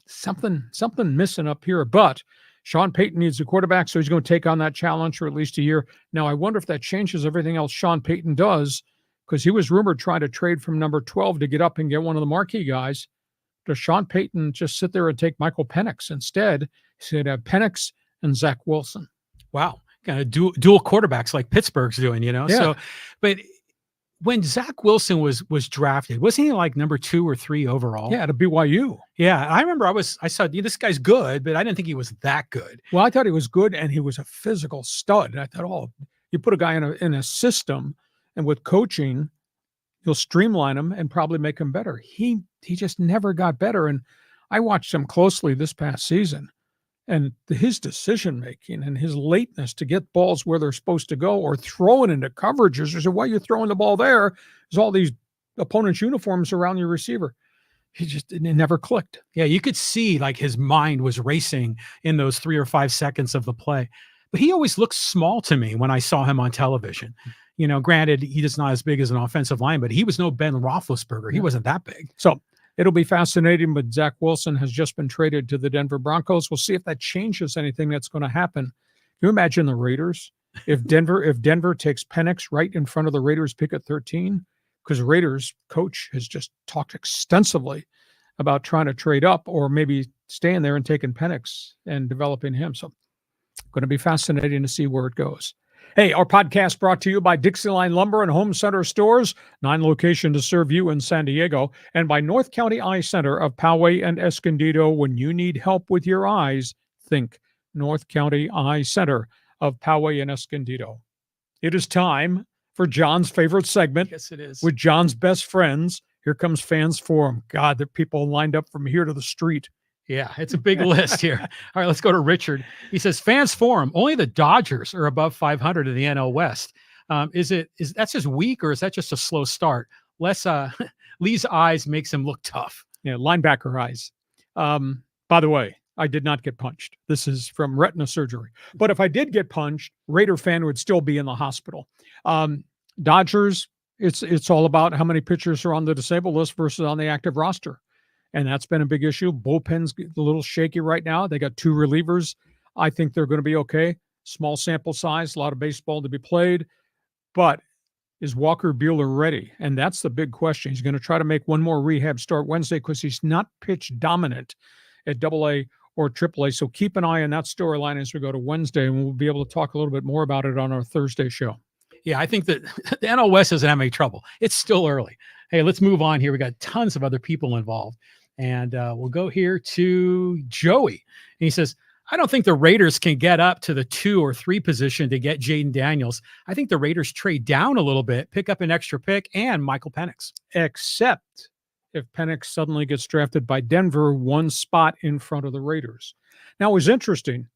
Something missing up here, but Sean Payton needs a quarterback, so he's going to take on that challenge for at least a year. Now, I wonder if that changes everything else Sean Payton does, because he was rumored trying to trade from number 12 to get up and get one of the marquee guys. Does Sean Payton just sit there and take Michael Penix instead? He said have Penix and Zack Wilson. Wow. Kind of dual quarterbacks like Pittsburgh's doing, you know? Yeah. So, but when Zack Wilson was drafted, wasn't he like number 2 or 3 overall? Yeah, to BYU. Yeah. I remember I saw this guy's good, but I didn't think he was that good. Well, I thought he was good, and he was a physical stud. And I thought, oh, you put a guy in a system, and with coaching, you'll streamline him and probably make him better. He just never got better. And I watched him closely this past season, and his decision-making and his lateness to get balls where they're supposed to go or throwing into coverages. I said, why are you throwing the ball there? There's all these opponents' uniforms around your receiver. It never clicked. Yeah, you could see like his mind was racing in those 3 or 5 seconds of the play. But he always looked small to me when I saw him on television. You know, granted, he is not as big as an offensive line, but he was no Ben Roethlisberger. He wasn't that big. So it'll be fascinating, but Zack Wilson has just been traded to the Denver Broncos. We'll see if that changes anything that's going to happen. Can you imagine the Raiders? If Denver takes Penix right in front of the Raiders pick at 13, because Raiders coach has just talked extensively about trying to trade up or maybe staying there and taking Penix and developing him. So going to be fascinating to see where it goes. Hey, our podcast brought to you by DIXIELINE Lumber and Home Center Stores, 9 locations to serve you in San Diego, and by North County Eye Center of Poway and Escondido. When you need help with your eyes, think North County Eye Center of Poway and Escondido. It is time for John's favorite segment. Yes, it is. With John's best friends. Here comes Fans Forum. God, there are people lined up from here to the street. Yeah, it's a big list here. All right, let's go to Richard. He says, Fans Forum, only the Dodgers are above 500 in the NL West. Is that just weak, or is that just a slow start? Lee's eyes makes him look tough. Yeah, linebacker eyes. By the way, I did not get punched. This is from retina surgery. But if I did get punched, Raider fan would still be in the hospital. Dodgers, it's all about how many pitchers are on the disabled list versus on the active roster. And that's been a big issue. Bullpen's a little shaky right now. They got 2 relievers. I think they're going to be okay. Small sample size, a lot of baseball to be played. But is Walker Buehler ready? And that's the big question. He's going to try to make one more rehab start Wednesday because he's not pitch dominant at AA or AAA. So keep an eye on that storyline as we go to Wednesday, and we'll be able to talk a little bit more about it on our Thursday show. Yeah, I think that the NL West doesn't have any trouble. It's still early. Hey, let's move on here. We got tons of other people involved. And we'll go here to Joey. And he says, I don't think the Raiders can get up to the 2 or 3 position to get JAYDEN Daniels. I think the Raiders trade down a little bit, pick up an extra pick and Michael Penix. Except if Penix suddenly gets drafted by Denver, one spot in front of the Raiders. Now, it was interesting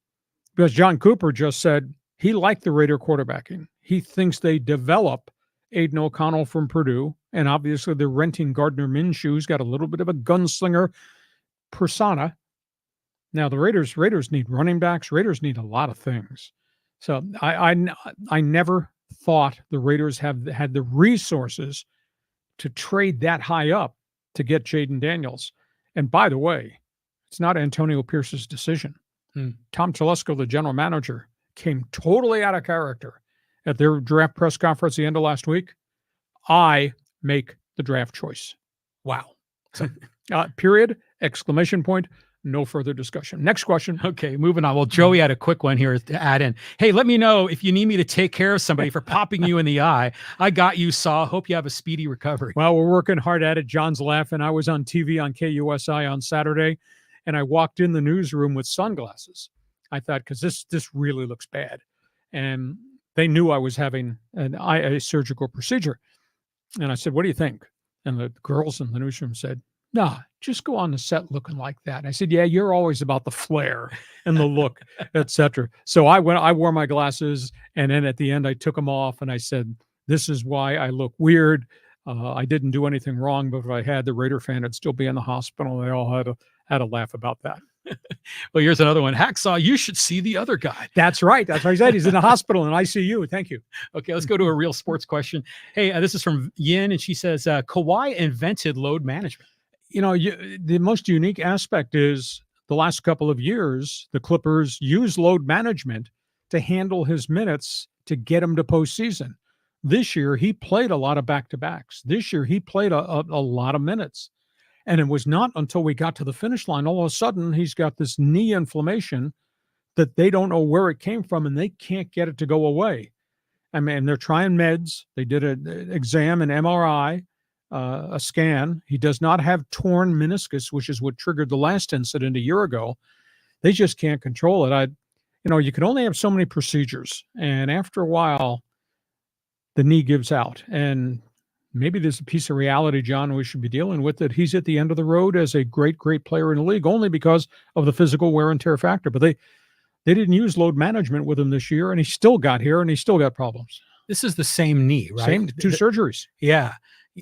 because John Cooper just said he liked the Raider quarterbacking. He thinks they develop Aiden O'Connell from Purdue, and obviously they're renting Gardner Minshew, who's got a little bit of a gunslinger persona. Now, the Raiders need running backs. Raiders need a lot of things. So I never thought the Raiders had the resources to trade that high up to get JAYDEN Daniels. And by the way, it's not Antonio Pierce's decision. Tom Telesco, the general manager, came totally out of character at their draft press conference at the end of last week. I make the draft choice. Wow. So, period, exclamation point, no further discussion. Next question. Okay, moving on. Well, Joey had a quick one here to add in. Hey, let me know if you need me to take care of somebody for popping you in the eye. I got you, Saw. Hope you have a speedy recovery. Well, we're working hard at it. John's laughing. I was on TV on KUSI on Saturday, and I walked in the newsroom with sunglasses. I thought, because this really looks bad. And they knew I was having a surgical procedure. And I said, what do you think? And the girls in the newsroom said, nah, just go on the set looking like that. And I said, yeah, you're always about the flair and the look, etc. So I wore my glasses, and then at the end I took them off, and I said, this is why I look weird. I didn't do anything wrong, but if I had, the Raider fan, I'd still be in the hospital. They all had a laugh about that. Well, here's another one. Hacksaw, you should see the other guy. That's right. That's what I said. He's in the hospital in ICU. Thank you. Okay, let's go to a real sports question. Hey, this is from Yin, and she says, Kawhi invented load management. You know, the most unique aspect is the last couple of years, the Clippers use load management to handle his minutes to get him to postseason. This year, he played a lot of back-to-backs. This year, he played a lot of minutes. And it was not until we got to the finish line, all of a sudden, he's got this knee inflammation that they don't know where it came from, and they can't get it to go away. I mean, they're trying meds. They did an exam, an MRI, a scan. He does not have torn meniscus, which is what triggered the last incident a year ago. They just can't control it. You can only have so many procedures, and after a while, the knee gives out. And maybe there's a piece of reality, John, we should be dealing with, that he's at the end of the road as a great, great player in the league, only because of the physical wear and tear factor. But they didn't use load management with him this year, and he still got here, and he still got problems. This is the same knee, right? Same, 2 surgeries. Yeah,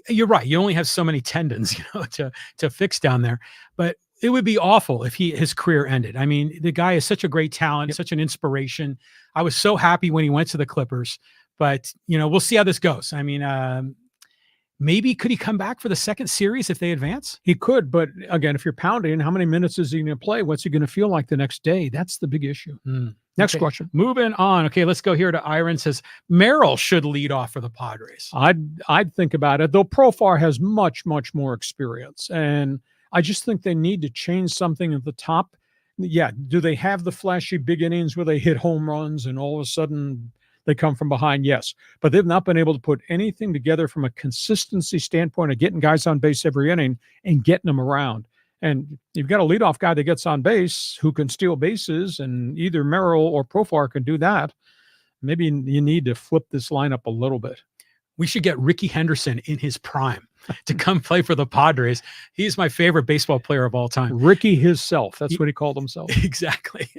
you're right. You only have so many tendons, to fix down there. But it would be awful if his career ended. I mean, the guy is such a great talent, such an inspiration. I was so happy when he went to the Clippers. But, we'll see how this goes. I mean, maybe could he come back for the second series if they advance? He could, but again, if you're pounding, how many minutes is he going to play? What's he going to feel like the next day? That's the big issue. Next question. Moving on. Okay, let's go here to Iron. Says Merrill should lead off for the Padres. I'd think about it, though. Profar has much, much more experience, and I just think they need to change something at the top. Yeah, do they have the flashy big innings where they hit home runs and all of a sudden they come from behind? Yes. But they've not been able to put anything together from a consistency standpoint of getting guys on base every inning and getting them around. And you've got a leadoff guy that gets on base who can steal bases, and either Merrill or Profar can do that. Maybe you need to flip this lineup a little bit. We should get Ricky Henderson in his prime to come play for the Padres. He's my favorite baseball player of all time. Ricky himself. That's what he called himself. Exactly.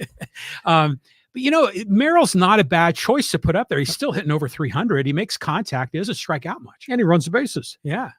But, Merrill's not a bad choice to put up there. He's still hitting over 300. He makes contact. He doesn't strike out much. And he runs the bases. Yeah.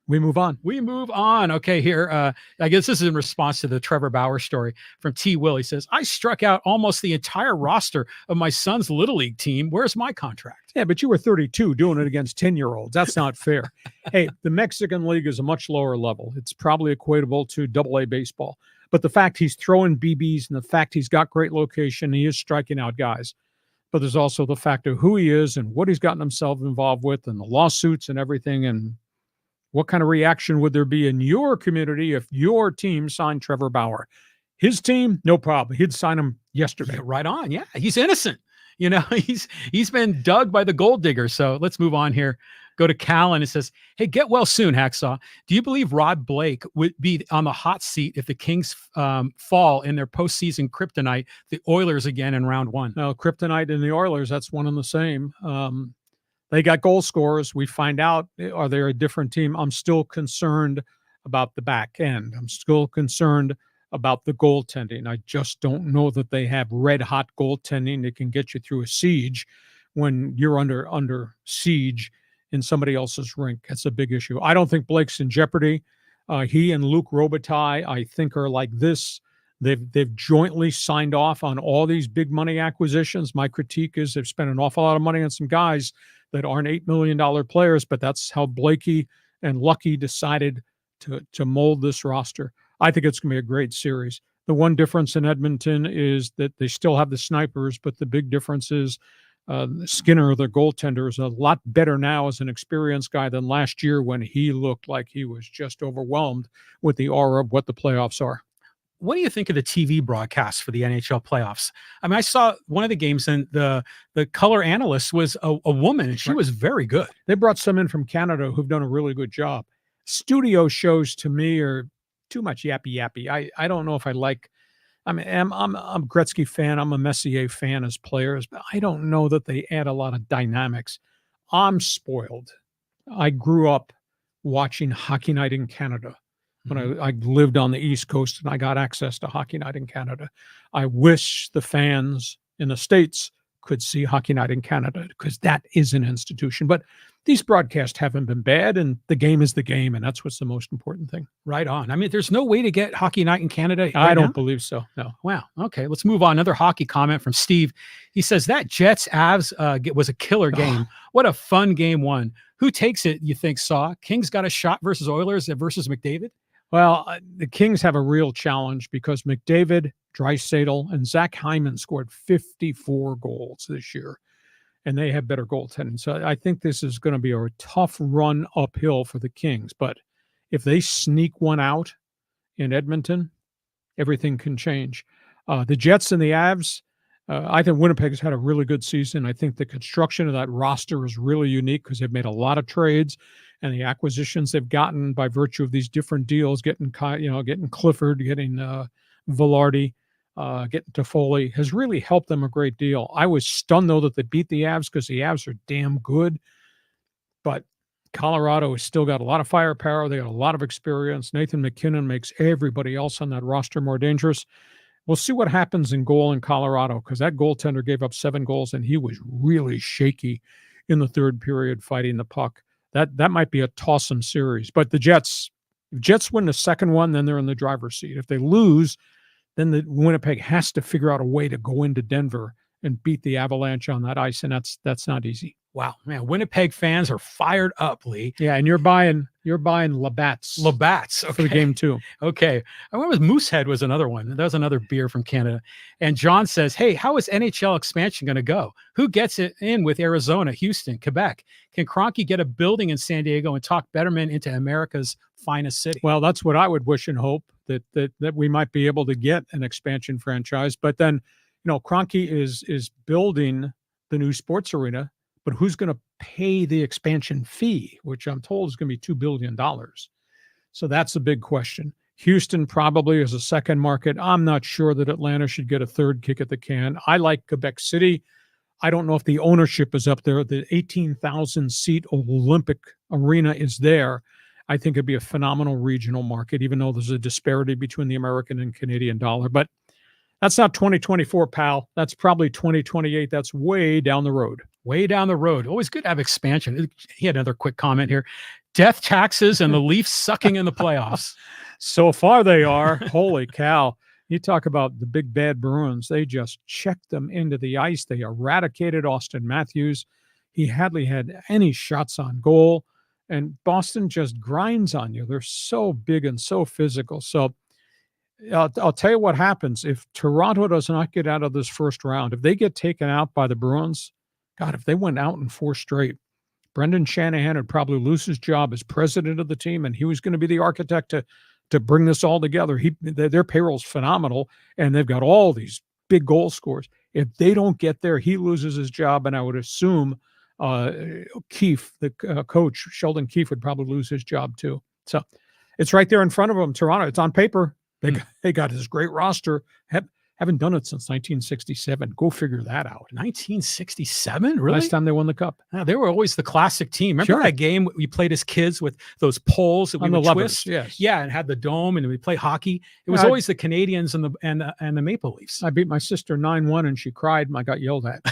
We move on. Okay, here. I guess this is in response to the Trevor Bauer story from T. Will. He says, I struck out almost the entire roster of my son's Little League team. Where's my contract? Yeah, but you were 32 doing it against 10-year-olds. That's not fair. Hey, the Mexican League is a much lower level. It's probably equatable to AA baseball. But the fact he's throwing BBs and the fact he's got great location, he is striking out guys. But there's also the fact of who he is and what he's gotten himself involved with and the lawsuits and everything. And what kind of reaction would there be in your community if your team signed Trevor Bauer? His team, no problem. He'd sign him yesterday. Yeah, right on. Yeah, he's innocent. He's been dug by the gold diggers. So let's move on here. Go to Cal, and it says, hey, get well soon, Hacksaw. Do you believe Rod Blake would be on the hot seat if the Kings fall in their postseason kryptonite, the Oilers again in round one? No, kryptonite and the Oilers, that's one and the same. They got goal scorers. We find out, are they a different team? I'm still concerned about the back end. I'm still concerned about the goaltending. I just don't know that they have red hot goaltending that can get you through a siege when you're under siege in somebody else's rink. That's a big issue. I don't think Blake's in jeopardy. He and Luc Robitaille, I think, are like this. They've jointly signed off on all these big money acquisitions. My critique is they've spent an awful lot of money on some guys that aren't $8 million players, but that's how Blakey and Lucky decided to mold this roster. I think it's going to be a great series. The one difference in Edmonton is that they still have the snipers, but the big difference is Skinner, the goaltender, is a lot better now as an experienced guy than last year when he looked like he was just overwhelmed with the aura of what the playoffs are. What do you think of the TV broadcast for the NHL playoffs? I mean, I saw one of the games, and the color analyst was a woman, and she was very good. They brought some in from Canada who've done a really good job. Studio shows to me are too much yappy. I don't know if I like. I mean, I'm a Gretzky fan. I'm a Messier fan as players, but I don't know that they add a lot of dynamics. I'm spoiled. I grew up watching Hockey Night in Canada when I lived on the East Coast and I got access to Hockey Night in Canada. I wish the fans in the States could see Hockey Night in Canada because that is an institution. But these broadcasts haven't been bad, and the game is the game, and that's what's the most important thing. Right on. I mean, there's no way to get Hockey Night in Canada right I don't now? believe so, no. Wow. Okay, let's move on. Another hockey comment from Steve. He says, that Jets-Avs was a killer game. What a fun game one. Who takes it, you think, Saw? Kings got a shot versus Oilers versus McDavid? Well, the Kings have a real challenge because McDavid, Draisaitl, and Zach Hyman scored 54 goals this year, and they have better goaltending. So I think this is going to be a tough run uphill for the Kings. But if they sneak one out in Edmonton, everything can change. The Jets and the Avs, I think Winnipeg's had a really good season. I think the construction of that roster is really unique because they've made a lot of trades, and the acquisitions they've gotten by virtue of these different deals, getting Clifford, getting Velarde, getting Toffoli, has really helped them a great deal. I was stunned, though, that they beat the Avs because the Avs are damn good. But Colorado has still got a lot of firepower. They got a lot of experience. Nathan McKinnon makes everybody else on that roster more dangerous. We'll see what happens in goal in Colorado because that goaltender gave up 7 goals, and he was really shaky in the third period fighting the puck. That might be a toss-em series. But the Jets, if Jets win the second one, then they're in the driver's seat. If they lose, then the Winnipeg has to figure out a way to go into Denver and beat the Avalanche on that ice, and that's not easy. Wow, man, Winnipeg fans are fired up, Lee. Yeah, and you're buying Labatt's. Labatt's, okay. For the game too. Okay. I remember Moosehead was another one. That was another beer from Canada. And John says, hey, how is NHL expansion going to go? Who gets it in with Arizona, Houston, Quebec? Can Kroenke get a building in San Diego and talk Betterment into America's finest city? Well, that's what I would wish and hope, that we might be able to get an expansion franchise. But then, Kroenke is building the new sports arena, but who's going to pay the expansion fee, which I'm told is going to be $2 billion. So that's a big question. Houston probably is a second market. I'm not sure that Atlanta should get a third kick at the can. I like Quebec City. I don't know if the ownership is up there. The 18,000-seat Olympic arena is there. I think it'd be a phenomenal regional market, even though there's a disparity between the American and Canadian dollar. But that's not 2024, pal. That's probably 2028. That's way down the road. Way down the road. Always good to have expansion. He had another quick comment here. Death taxes and the Leafs sucking in the playoffs. So far they are. Holy cow. You talk about the big bad Bruins. They just checked them into the ice. They eradicated Austin Matthews. He hardly had any shots on goal. And Boston just grinds on you. They're so big and so physical. So I'll tell you what happens. If Toronto does not get out of this first round, if they get taken out by the Bruins, God, if they went out in 4 straight, Brendan Shanahan would probably lose his job as president of the team, and he was going to be the architect to bring this all together. Their payroll's phenomenal, and they've got all these big goal scorers. If they don't get there, he loses his job, and I would assume Keefe, the coach, Sheldon Keefe, would probably lose his job too. So it's right there in front of them, Toronto. It's on paper. They got this great roster. Haven't done it since 1967. Go figure that out. 1967? Really? Last time they won the cup. Yeah, they were always the classic team. Remember that game we played as kids with those poles that we would twist? Yes. Yeah, and had the dome, and we play hockey. It was always the Canadians and the Maple Leafs. I beat my sister 9-1, and she cried, and I got yelled at.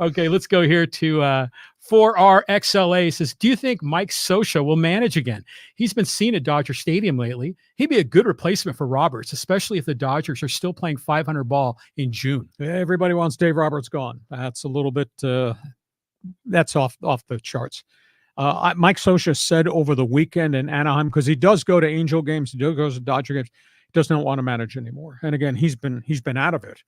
Okay, let's go here to 4RXLA says, do you think Mike Scioscia will manage again? He's been seen at Dodger Stadium lately. He'd be a good replacement for Roberts, especially if the Dodgers are still playing 500 ball in June. Everybody wants Dave Roberts gone. That's a little bit, that's off the charts. Mike Scioscia said over the weekend in Anaheim, because he does go to Angel games, he goes to Dodger games, he does not want to manage anymore. And again, he's been out of it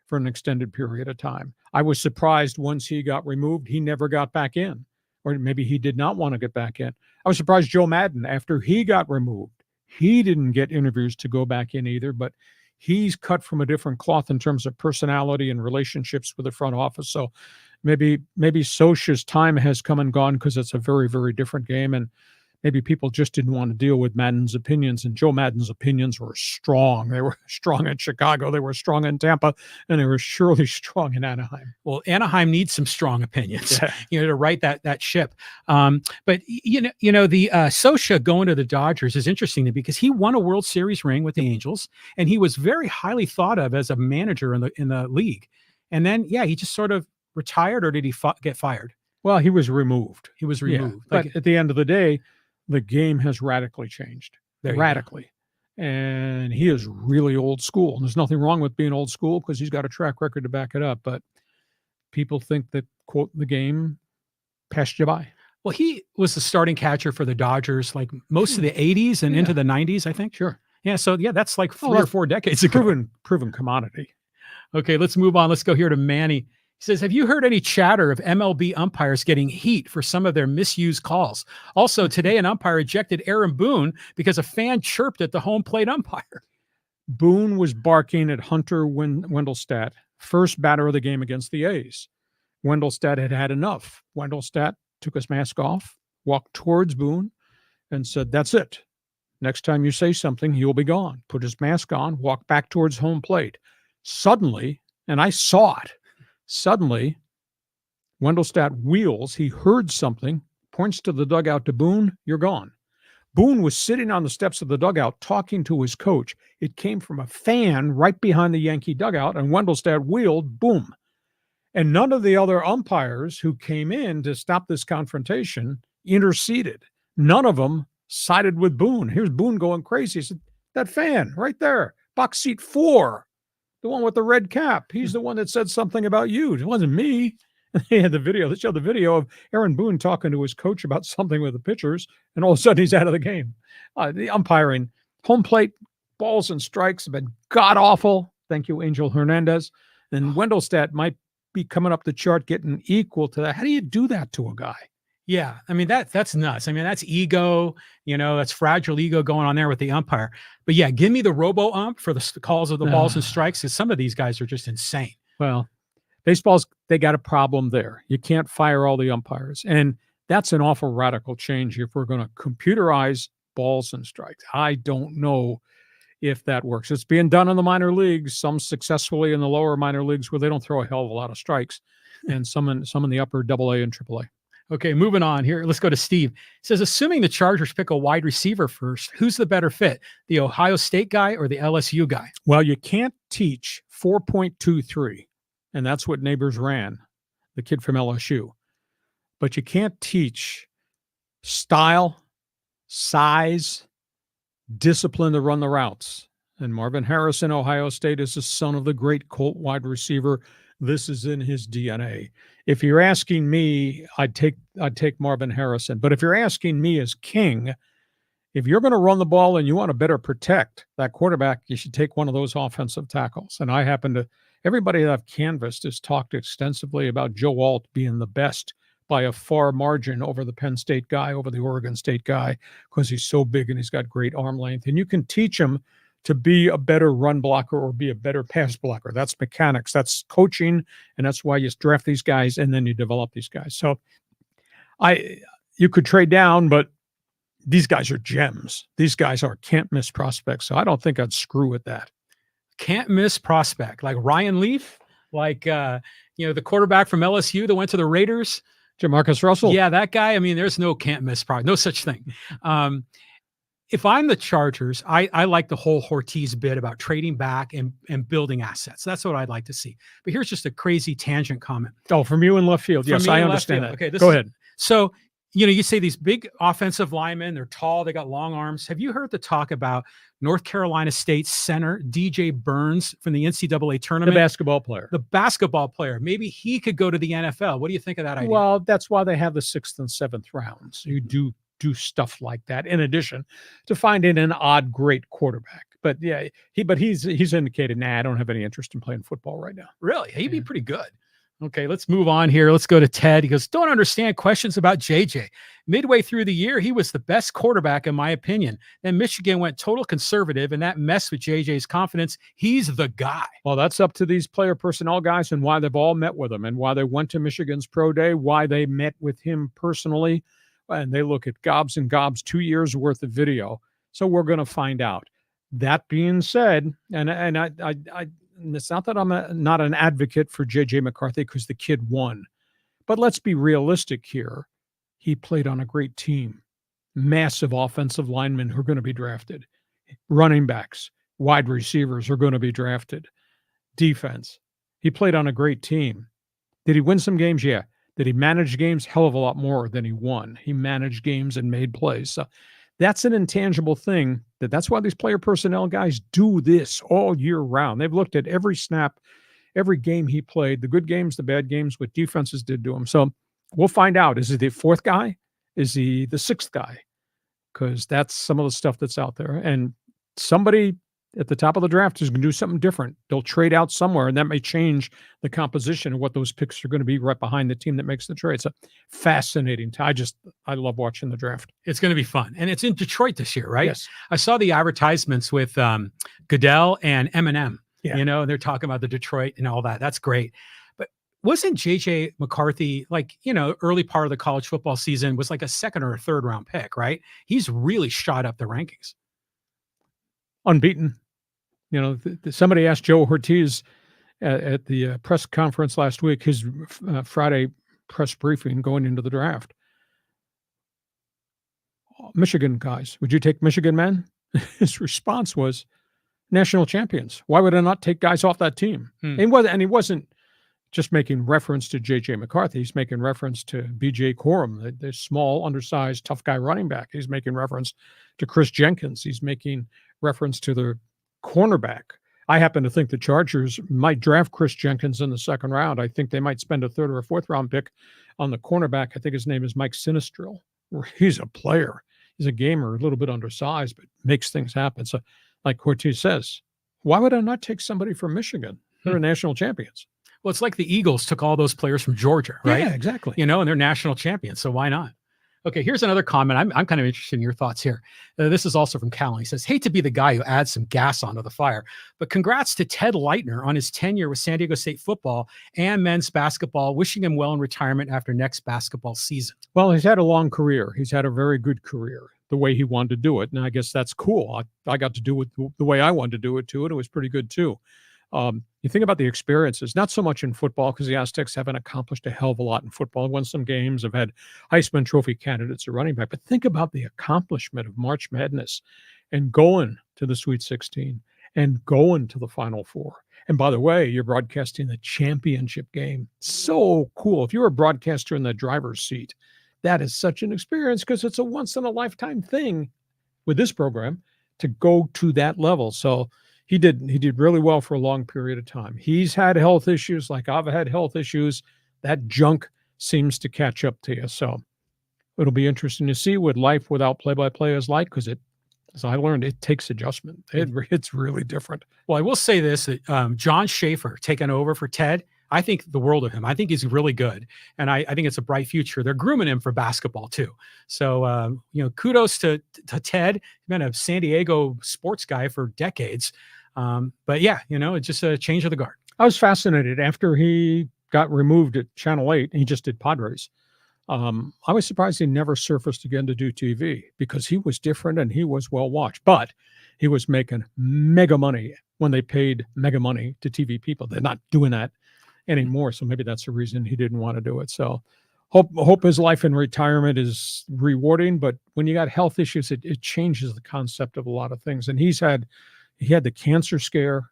for an extended period of time. I was surprised once he got removed, he never got back in, or maybe he did not want to get back in. I was surprised Joe Madden, after he got removed, he didn't get interviews to go back in either, but he's cut from a different cloth in terms of personality and relationships with the front office. So maybe Scioscia's time has come and gone because it's a very, very different game. And maybe people just didn't want to deal with Madden's opinions, and Joe Madden's opinions were strong. They were strong in Chicago. They were strong in Tampa, and they were surely strong in Anaheim. Well, Anaheim needs some strong opinions, to right that ship. But the Scioscia going to the Dodgers is interesting to me because he won a World Series ring with the Angels, and he was very highly thought of as a manager in the league. And then, he just sort of retired, or did he get fired? Well, he was removed. He was removed. But at the end of the day, the game has radically changed. Radically. And he is really old school. And there's nothing wrong with being old school because he's got a track record to back it up. But people think that, quote, the game passed you by. Well, he was the starting catcher for the Dodgers like most of the 80s and into the 90s, I think. Sure. Yeah. So, that's like 3 or 4 decades ago. Proven commodity. Okay, let's move on. Let's go here to Manny. He says, have you heard any chatter of MLB umpires getting heat for some of their misused calls? Also, today an umpire ejected Aaron Boone because a fan chirped at the home plate umpire. Boone was barking at Hunter Wendelstedt, first batter of the game against the A's. Wendelstedt had had enough. Wendelstedt took his mask off, walked towards Boone, and said, that's it. Next time you say something, you'll be gone. Put his mask on, walked back towards home plate. Suddenly, and I saw it, Wendelstedt wheels. He heard something, points to the dugout to Boone, you're gone. Boone was sitting on the steps of the dugout talking to his coach. It came from a fan right behind the Yankee dugout, and Wendelstedt wheeled, boom. And none of the other umpires who came in to stop this confrontation interceded. None of them sided with Boone. Here's Boone going crazy. He said, that fan right there, box seat 4. The one with the red cap. He's the one that said something about you. It wasn't me. They had the video. They showed the video of Aaron Boone talking to his coach about something with the pitchers, and all of a sudden he's out of the game. The umpiring, home plate balls and strikes have been god-awful. Thank you, Angel Hernandez. And Wendelstedt might be coming up the chart getting equal to that. How do you do that to a guy? Yeah, I mean, that's nuts. I mean, that's ego, that's fragile ego going on there with the umpire. But yeah, give me the robo-ump for the calls of the balls and strikes, because some of these guys are just insane. Well, baseball's, they got a problem there. You can't fire all the umpires. And that's an awful radical change if we're going to computerize balls and strikes. I don't know if that works. It's being done in the minor leagues, some successfully in the lower minor leagues where they don't throw a hell of a lot of strikes, and some in the upper AA and AAA. Okay, moving on here. Let's go to Steve. He says, assuming the Chargers pick a wide receiver first, who's the better fit, the Ohio State guy or the LSU guy? Well, you can't teach 4.23, and that's what Neighbors ran, the kid from LSU. But you can't teach style, size, discipline to run the routes. And Marvin Harrison, Ohio State, is the son of the great Colt wide receiver. This is in his DNA. If you're asking me, I'd take Marvin Harrison. But if you're asking me as king, if you're going to run the ball and you want to better protect that quarterback, you should take one of those offensive tackles. And everybody that I've canvassed has talked extensively about Joe Alt being the best by a far margin over the Penn State guy, over the Oregon State guy, because he's so big and he's got great arm length. And you can teach him to be a better run blocker or be a better pass blocker. That's mechanics. That's coaching, and that's why you draft these guys and then you develop these guys. So you could trade down, but these guys are gems. These guys are can't miss prospects. So I don't think I'd screw with that. Can't miss prospect like Ryan Leaf, like the quarterback from LSU that went to the Raiders, Jamarcus Russell. Yeah, that guy. I mean, there's no can't miss prospect, no such thing. If I'm the Chargers, I like the whole Ortiz bit about trading back and building assets. That's what I'd like to see. But here's just a crazy tangent comment. Oh, from you in left field. Yes, I understand that. Okay, go ahead. So, you say these big offensive linemen, they're tall, they got long arms. Have you heard the talk about North Carolina State center DJ Burns from the NCAA tournament? The basketball player. The basketball player. Maybe he could go to the NFL. What do you think of that idea? Well, that's why they have the 6th and 7th rounds. You do stuff like that in addition to finding an odd great quarterback. But yeah, he's indicated, I don't have any interest in playing football right now. Really? He'd be pretty good. Okay, let's move on here. Let's go to Ted. He goes, don't understand questions about JJ. Midway through the year, he was the best quarterback, in my opinion. Then Michigan went total conservative, and that messed with JJ's confidence. He's the guy. Well, that's up to these player personnel guys and why they've all met with him and why they went to Michigan's pro day, why they met with him personally. And they look at gobs and gobs, 2 years worth of video. So we're going to find out. That being said, and it's not that I'm not an advocate for J.J. McCarthy because the kid won. But let's be realistic here. He played on a great team. Massive offensive linemen who are going to be drafted. Running backs, wide receivers are going to be drafted. Defense. He played on a great team. Did he win some games? Yeah. Did he manage games? Hell of a lot more than he won. He managed games and made plays. So that's an intangible thing. That's why these player personnel guys do this all year round. They've looked at every snap, every game he played, the good games, the bad games, what defenses did to him. So we'll find out. Is he the 4th guy? Is he the 6th guy? Because that's some of the stuff that's out there. And somebody at the top of the draft is going to do something different. They'll trade out somewhere, and that may change the composition of what those picks are going to be right behind the team that makes the trade. So fascinating. I love watching the draft. It's going to be fun. And it's in Detroit this year, right? Yes. I saw the advertisements with Goodell and Eminem, Yeah. and they're talking about the Detroit and all that. That's great. But wasn't JJ McCarthy, early part of the college football season was like a 2nd or a 3rd round pick, right? He's really shot up the rankings. Unbeaten. Somebody asked Joe Ortiz at the press conference last week, his Friday press briefing going into the draft. Michigan guys, would you take Michigan men? His response was, national champions. Why would I not take guys off that team? And he wasn't just making reference to J.J. McCarthy. He's making reference to B.J. Corum, the small, undersized, tough guy running back. He's making reference to Chris Jenkins. He's making reference to the cornerback. I happen to think the Chargers might draft Chris Jenkins in the 2nd round. I think they might spend a 3rd or a 4th round pick on the cornerback. I think his name is Mike Sinistril. He's a player. He's a gamer, a little bit undersized, but makes things happen. So like Ortiz says, why would I not take somebody from Michigan? They're national champions. Well, it's like the Eagles took all those players from Georgia, right? Yeah, exactly. And they're national champions. So why not? Okay, here's another comment. I'm kind of interested in your thoughts here. This is also from Callan. He says, hate to be the guy who adds some gas onto the fire, but congrats to Ted Leitner on his tenure with San Diego State football and men's basketball, wishing him well in retirement after next basketball season. Well, he's had a long career. He's had a very good career, the way he wanted to do it. And I guess that's cool. I got to do it the way I wanted to do it too, and it was pretty good too. You think about the experiences, not so much in football because the Aztecs haven't accomplished a hell of a lot in football. Won some games, have had Heisman Trophy candidates at running back. But think about the accomplishment of March Madness and going to the Sweet 16 and going to the Final Four. And by the way, you're broadcasting the championship game. So cool. If you're a broadcaster in the driver's seat, that is such an experience because it's a once-in-a-lifetime thing with this program to go to that level. So he did really well for a long period of time. He's had health issues like I've had health issues. That junk seems to catch up to you. So it'll be interesting to see what life without play-by-play is like because as I learned, it takes adjustment. It's really different. Well, I will say this, that John Schaefer taking over for Ted I think the world of him. I think he's really good. And I think it's a bright future. They're grooming him for basketball too. So, kudos to Ted. He's been a San Diego sports guy for decades. But yeah, it's just a change of the guard. I was fascinated after he got removed at Channel 8. He just did Padres. I was surprised he never surfaced again to do TV because he was different and he was well watched. But he was making mega money when they paid mega money to TV people. They're not doing that anymore. So maybe that's the reason he didn't want to do it. So hope his life in retirement is rewarding. But when you got health issues, it changes the concept of a lot of things. And he had the cancer scare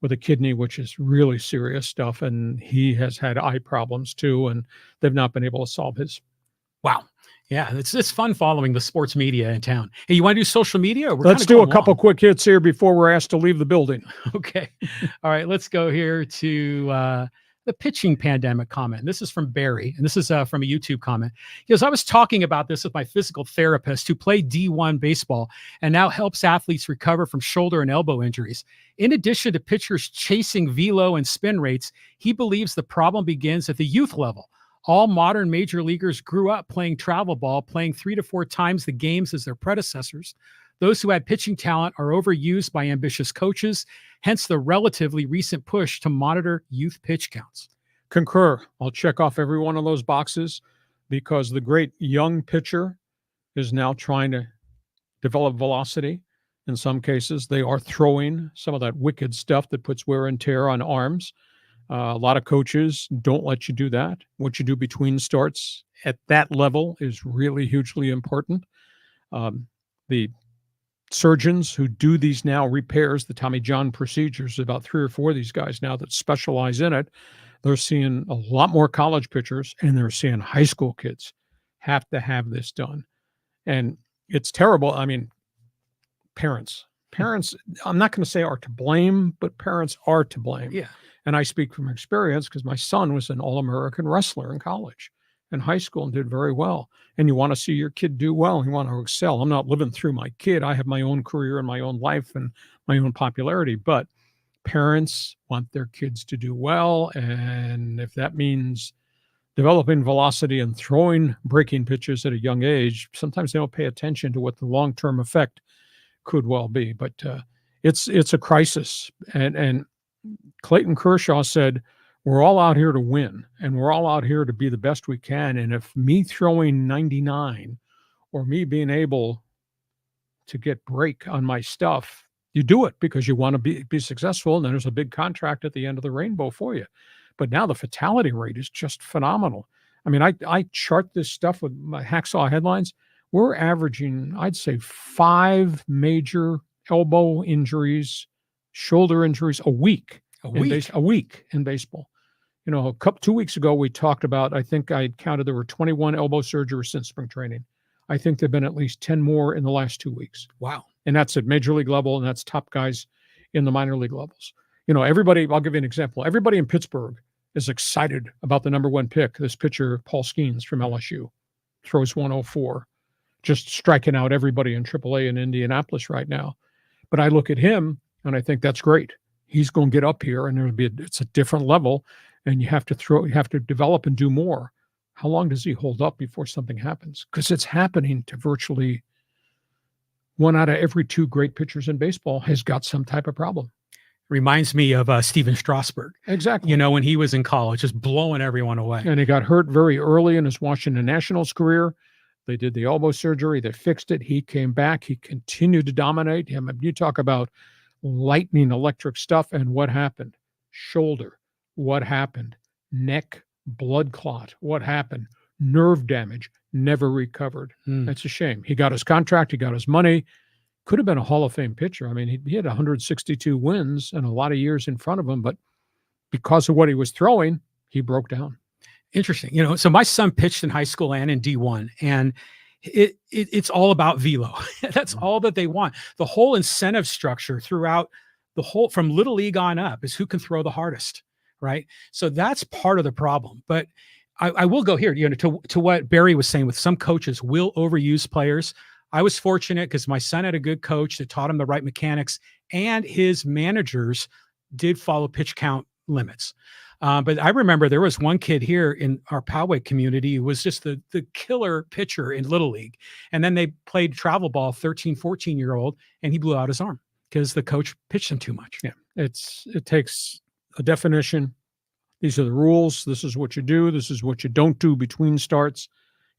with a kidney, which is really serious stuff. And he has had eye problems too. And they've not been able to solve his. Wow. Yeah, it's fun following the sports media in town. Hey, you want to do social media? Let's do a couple quick hits here before we're asked to leave the building. Okay. All right, let's go here to the pitching pandemic comment. This is from Barry, and this is from a YouTube comment. He goes, I was talking about this with my physical therapist who played D1 baseball and now helps athletes recover from shoulder and elbow injuries. In addition to pitchers chasing velo and spin rates, he believes the problem begins at the youth level. All modern major leaguers grew up playing travel ball, playing 3 to 4 times the games as their predecessors. Those who had pitching talent are overused by ambitious coaches, hence the relatively recent push to monitor youth pitch counts. Concur. I'll check off every one of those boxes because the great young pitcher is now trying to develop velocity. In some cases, they are throwing some of that wicked stuff that puts wear and tear on arms. A lot of coaches don't let you do that. What you do between starts at that level is really hugely important. The surgeons who do these now repairs, the Tommy John procedures, about 3 or 4 of these guys now that specialize in it, they're seeing a lot more college pitchers and they're seeing high school kids have to have this done. And it's terrible. I mean, parents, I'm not going to say are to blame, but parents are to blame. Yeah. And I speak from experience because my son was an All-American wrestler in college and high school and did very well. And you want to see your kid do well. You want to excel. I'm not living through my kid. I have my own career and my own life and my own popularity. But parents want their kids to do well. And if that means developing velocity and throwing breaking pitches at a young age, sometimes they don't pay attention to what the long-term effect could well be. But it's a crisis. And Clayton Kershaw said, we're all out here to win and we're all out here to be the best we can. And if me throwing 99 or me being able to get break on my stuff, you do it because you want to be successful. And then there's a big contract at the end of the rainbow for you. But now the fatality rate is just phenomenal. I mean, I chart this stuff with my Hacksaw headlines. We're averaging, I'd say, 5 major elbow injuries, shoulder injuries a week. A week in baseball. 2 weeks ago, we talked about, I think I counted there were 21 elbow surgeries since spring training. I think there've been at least 10 more in the last 2 weeks. Wow. And that's at major league level, and that's top guys in the minor league levels. Everybody, I'll give you an example. Everybody in Pittsburgh is excited about the number 1 pick, this pitcher, Paul Skeens from LSU. Throws 104, just striking out everybody in AAA in Indianapolis right now. But I look at him, and I think that's great. He's going to get up here and it's a different level and you have to develop and do more. How long does he hold up before something happens? Because it's happening to virtually 1 out of every 2 great pitchers in baseball has got some type of problem. Reminds me of Steven Strasburg. Exactly. When he was in college, just blowing everyone away. And he got hurt very early in his Washington Nationals career. They did the elbow surgery. They fixed it. He came back. He continued to dominate him. You talk about lightning electric stuff. And what happened? Shoulder. What happened? Neck, blood clot. What happened? Nerve damage. Never recovered. That's a shame. He got his contract. He got his money. Could have been a Hall of Fame pitcher. I mean, he had 162 wins and a lot of years in front of him, but because of what he was throwing, he broke down. Interesting. So my son pitched in high school and in D1, and it's all about velo. That's all that they want. The whole incentive structure throughout from little league on up is who can throw the hardest, right? So that's part of the problem. But I will go here, to what Barry was saying with some coaches will overuse players. I was fortunate because my son had a good coach that taught him the right mechanics, and his managers did follow pitch count limits. But I remember there was one kid here in our Poway community who was just the killer pitcher in Little League. And then they played travel ball, 13, 14-year-old, and he blew out his arm because the coach pitched him too much. Yeah, it takes a definition. These are the rules. This is what you do. This is what you don't do between starts.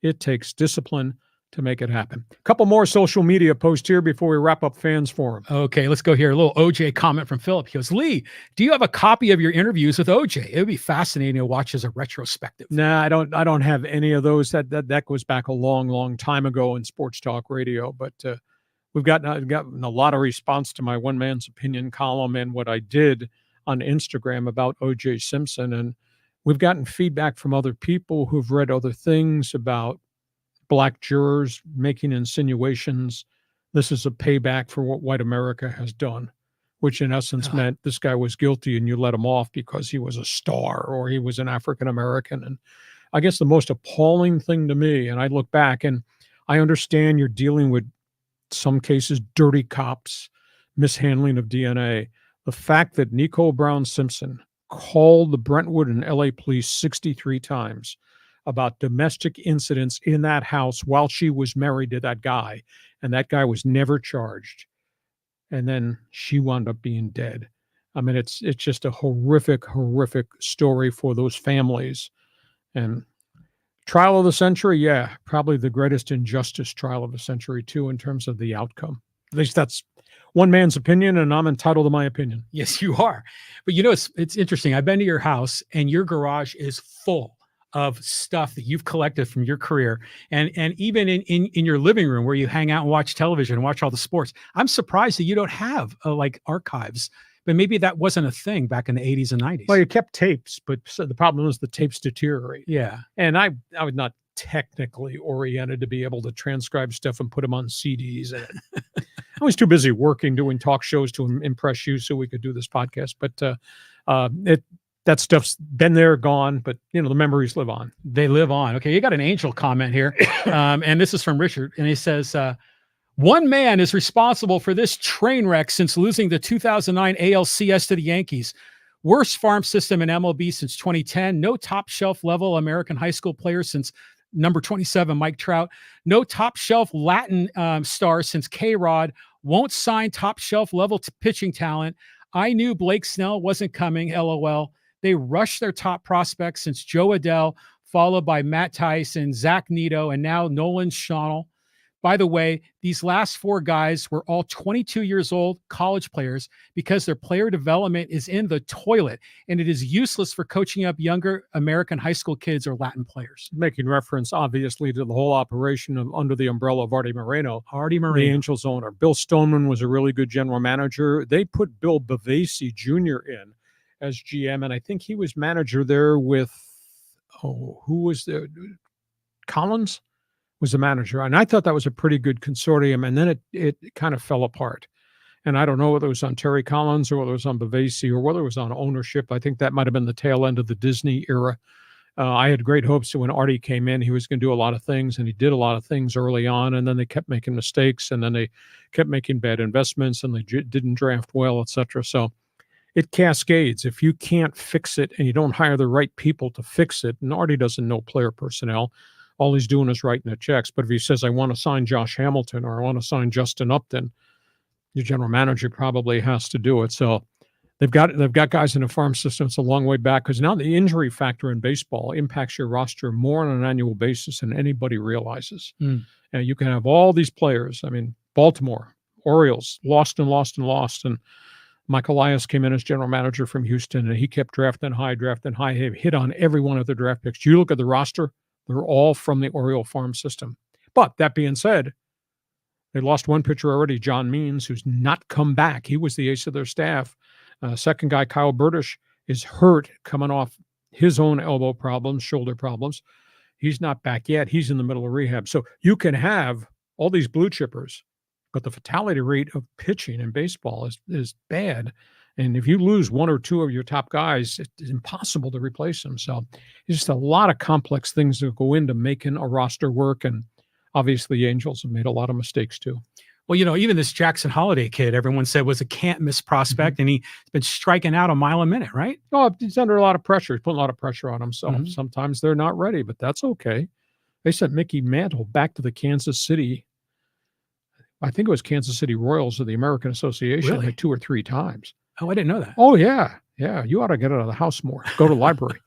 It takes discipline to make it happen. A couple more social media posts here before we wrap up Fans Forum. Okay, let's go here. A little OJ comment from Philip. He goes, Lee, do you have a copy of your interviews with OJ? It would be fascinating to watch as a retrospective. Nah, I don't have any of those. That goes back a long time ago in sports talk radio. But I've gotten a lot of response to my one man's opinion column and what I did on Instagram about O.J. Simpson. And we've gotten feedback from other people who've read other things about black jurors making insinuations. This is a payback for what white America has done, which in essence meant this guy was guilty and you let him off because he was a star or he was an African American. And I guess the most appalling thing to me, and I look back and I understand you're dealing with some cases, dirty cops, mishandling of DNA. The fact that Nicole Brown Simpson called the Brentwood and LA police 63 times about domestic incidents in that house while she was married to that guy, and that guy was never charged. And then she wound up being dead. I mean, it's just a horrific story for those families. And trial of the century, yeah, probably the greatest injustice trial of the century too, in terms of the outcome. At least that's one man's opinion, and I'm entitled to my opinion. Yes, you are. But you know, it's interesting. I've been to your house, and your garage is full of stuff that you've collected from your career, and even in your living room where you hang out and watch television and watch all the sports. I'm surprised that you don't have like archives. But maybe that wasn't a thing back in the 80s and 90s. Well, you kept tapes, but the problem was the tapes deteriorate. Yeah. And I was not technically oriented to be able to transcribe stuff and put them on CDs. And I was too busy working, doing talk shows to impress you so we could do this podcast. But that stuff's been there, gone, but the memories live on. They live on. Okay, you got an Angel comment here. And this is from Richard. And he says, one man is responsible for this train wreck since losing the 2009 ALCS to the Yankees. Worst farm system in MLB since 2010. No top shelf level American high school players since number 27, Mike Trout. No top shelf Latin stars since K-Rod. Won't sign top shelf level pitching talent. I knew Blake Snell wasn't coming, LOL. They rushed their top prospects since Joe Adell, followed by Matt Tyson, Zach Neto, and now Nolan Schonnel. By the way, these last four guys were all 22 years old college players because their player development is in the toilet, and it is useless for coaching up younger American high school kids or Latin players. Making reference, obviously, to the whole operation under the umbrella of Artie Moreno. The Angels owner. Bill Stoneman was a really good general manager. They put Bill Bavasi Jr. in as GM, and I think he was manager there with, who was there? Collins was the manager. And I thought that was a pretty good consortium. And then it kind of fell apart. And I don't know whether it was on Terry Collins or whether it was on Bavasi or whether it was on ownership. I think that might have been the tail end of the Disney era. I had great hopes that when Artie came in, he was going to do a lot of things, and he did a lot of things early on. And then they kept making mistakes, and then they kept making bad investments, and they didn't draft well, et cetera. So it cascades. If you can't fix it and you don't hire the right people to fix it, and Artie doesn't know player personnel, all he's doing is writing the checks. But if he says, I want to sign Josh Hamilton or I want to sign Justin Upton, your general manager probably has to do it. So they've got guys in the farm system. It's a long way back because now the injury factor in baseball impacts your roster more on an annual basis than anybody realizes. And you can have all these players. I mean, Baltimore, Orioles, lost. And Mike Elias came in as general manager from Houston, and he kept drafting high. He hit on every one of the draft picks. You look at the roster, they're all from the Oriole farm system. But that being said, they lost one pitcher already, John Means, who's not come back. He was the ace of their staff. Second guy, Kyle Burdish, is hurt coming off his own elbow problems, shoulder problems. He's not back yet. He's in the middle of rehab. So you can have all these blue chippers, but the fatality rate of pitching in baseball is bad. And if you lose one or two of your top guys, it's impossible to replace them. So it's just a lot of complex things that go into making a roster work. And obviously the Angels have made a lot of mistakes too. Well, even this Jackson Holiday kid, everyone said was a can't miss prospect, and he's been striking out a mile a minute, right? Oh, he's under a lot of pressure. He's putting a lot of pressure on himself. Sometimes they're not ready, but that's okay. They sent Mickey Mantle back to the Kansas City. I think it was Kansas City Royals of the American Association like 2 or 3 times. Oh, I didn't know that. Oh, yeah. Yeah. You ought to get out of the house more. Go to the library.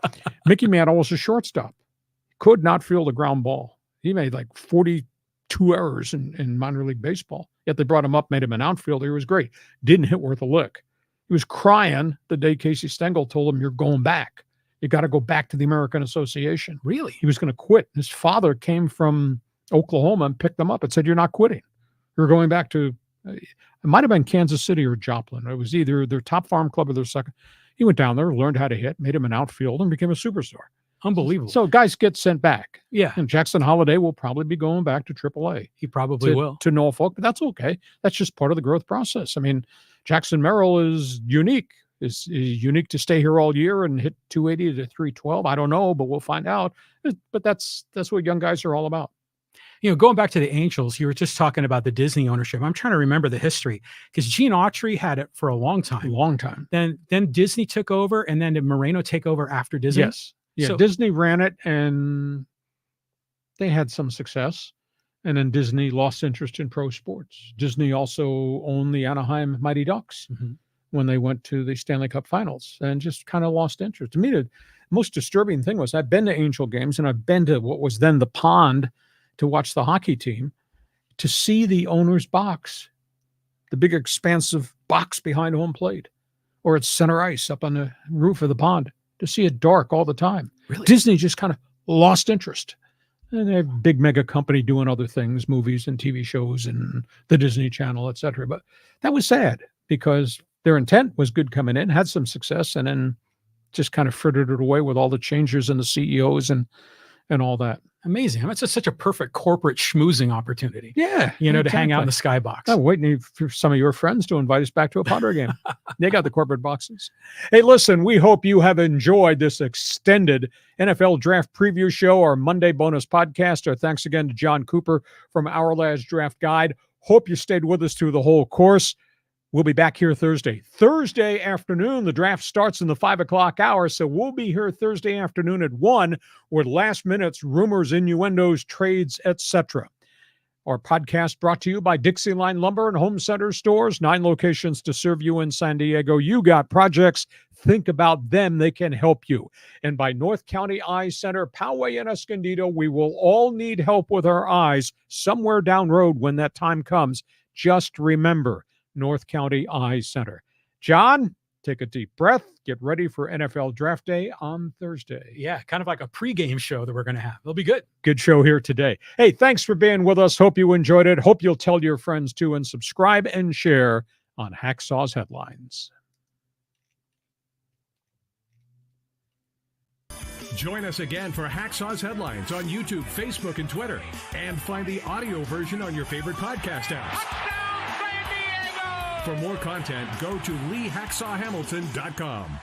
Mickey Mantle was a shortstop. Could not field a ground ball. He made like 42 errors in minor league baseball. Yet they brought him up, made him an outfielder. He was great. Didn't hit worth a lick. He was crying the day Casey Stengel told him, "You're going back. You got to go back to the American Association." Really? He was going to quit. His father came from Oklahoma and picked him up and said, "You're not quitting. You're going back to," it might have been Kansas City or Joplin. It was either their top farm club or their second. He went down there, learned how to hit, made him an outfielder, and became a superstar. Unbelievable. So guys get sent back. Yeah. And Jackson Holiday will probably be going back to AAA. He probably will. To Norfolk, but that's okay. That's just part of the growth process. I mean, Jackson Merrill is unique. Is unique to stay here all year and hit 280 to 312. I don't know, but we'll find out. But that's what young guys are all about. Going back to the Angels, you were just talking about the Disney ownership. I'm trying to remember the history because Gene Autry had it for a long time. Long time. Then Disney took over, and then did Moreno take over after Disney? Yes. Yeah, so Disney ran it, and they had some success. And then Disney lost interest in pro sports. Disney also owned the Anaheim Mighty Ducks when they went to the Stanley Cup Finals and just kind of lost interest. To me, the most disturbing thing was I've been to Angel games, and I've been to what was then the Pond to watch the hockey team, to see the owner's box, the big expansive box behind home plate, or at center ice up on the roof of the pond, to see it dark all the time. Really? Disney just kind of lost interest. And they have a big mega company doing other things, movies and TV shows and the Disney Channel, et cetera. But that was sad because their intent was good coming in, had some success, and then just kind of frittered it away with all the changes in the CEOs and all that. Amazing. I mean, it's just such a perfect corporate schmoozing opportunity. Yeah. To hang out in the skybox. I'm waiting for some of your friends to invite us back to a Padre game. They got the corporate boxes. Hey, listen, we hope you have enjoyed this extended NFL draft preview show, our Monday bonus podcast. Our thanks again to John Cooper from Our Last Draft Guide. Hope you stayed with us through the whole course. We'll be back here Thursday afternoon. The draft starts in the 5 o'clock hour, so we'll be here Thursday afternoon at 1 with last minutes, rumors, innuendos, trades, etc. Our podcast brought to you by Dixieline Lumber and Home Center Stores, 9 locations to serve you in San Diego. You got projects. Think about them. They can help you. And by North County Eye Center, Poway and Escondido, we will all need help with our eyes somewhere down road when that time comes. Just remember, North County Eye Center. John, take a deep breath. Get ready for NFL Draft Day on Thursday. Yeah, kind of like a pregame show that we're going to have. It'll be good. Good show here today. Hey, thanks for being with us. Hope you enjoyed it. Hope you'll tell your friends too, and subscribe and share on Hacksaw's Headlines. Join us again for Hacksaw's Headlines on YouTube, Facebook, and Twitter. And find the audio version on your favorite podcast apps. For more content, go to LeeHacksawHamilton.com.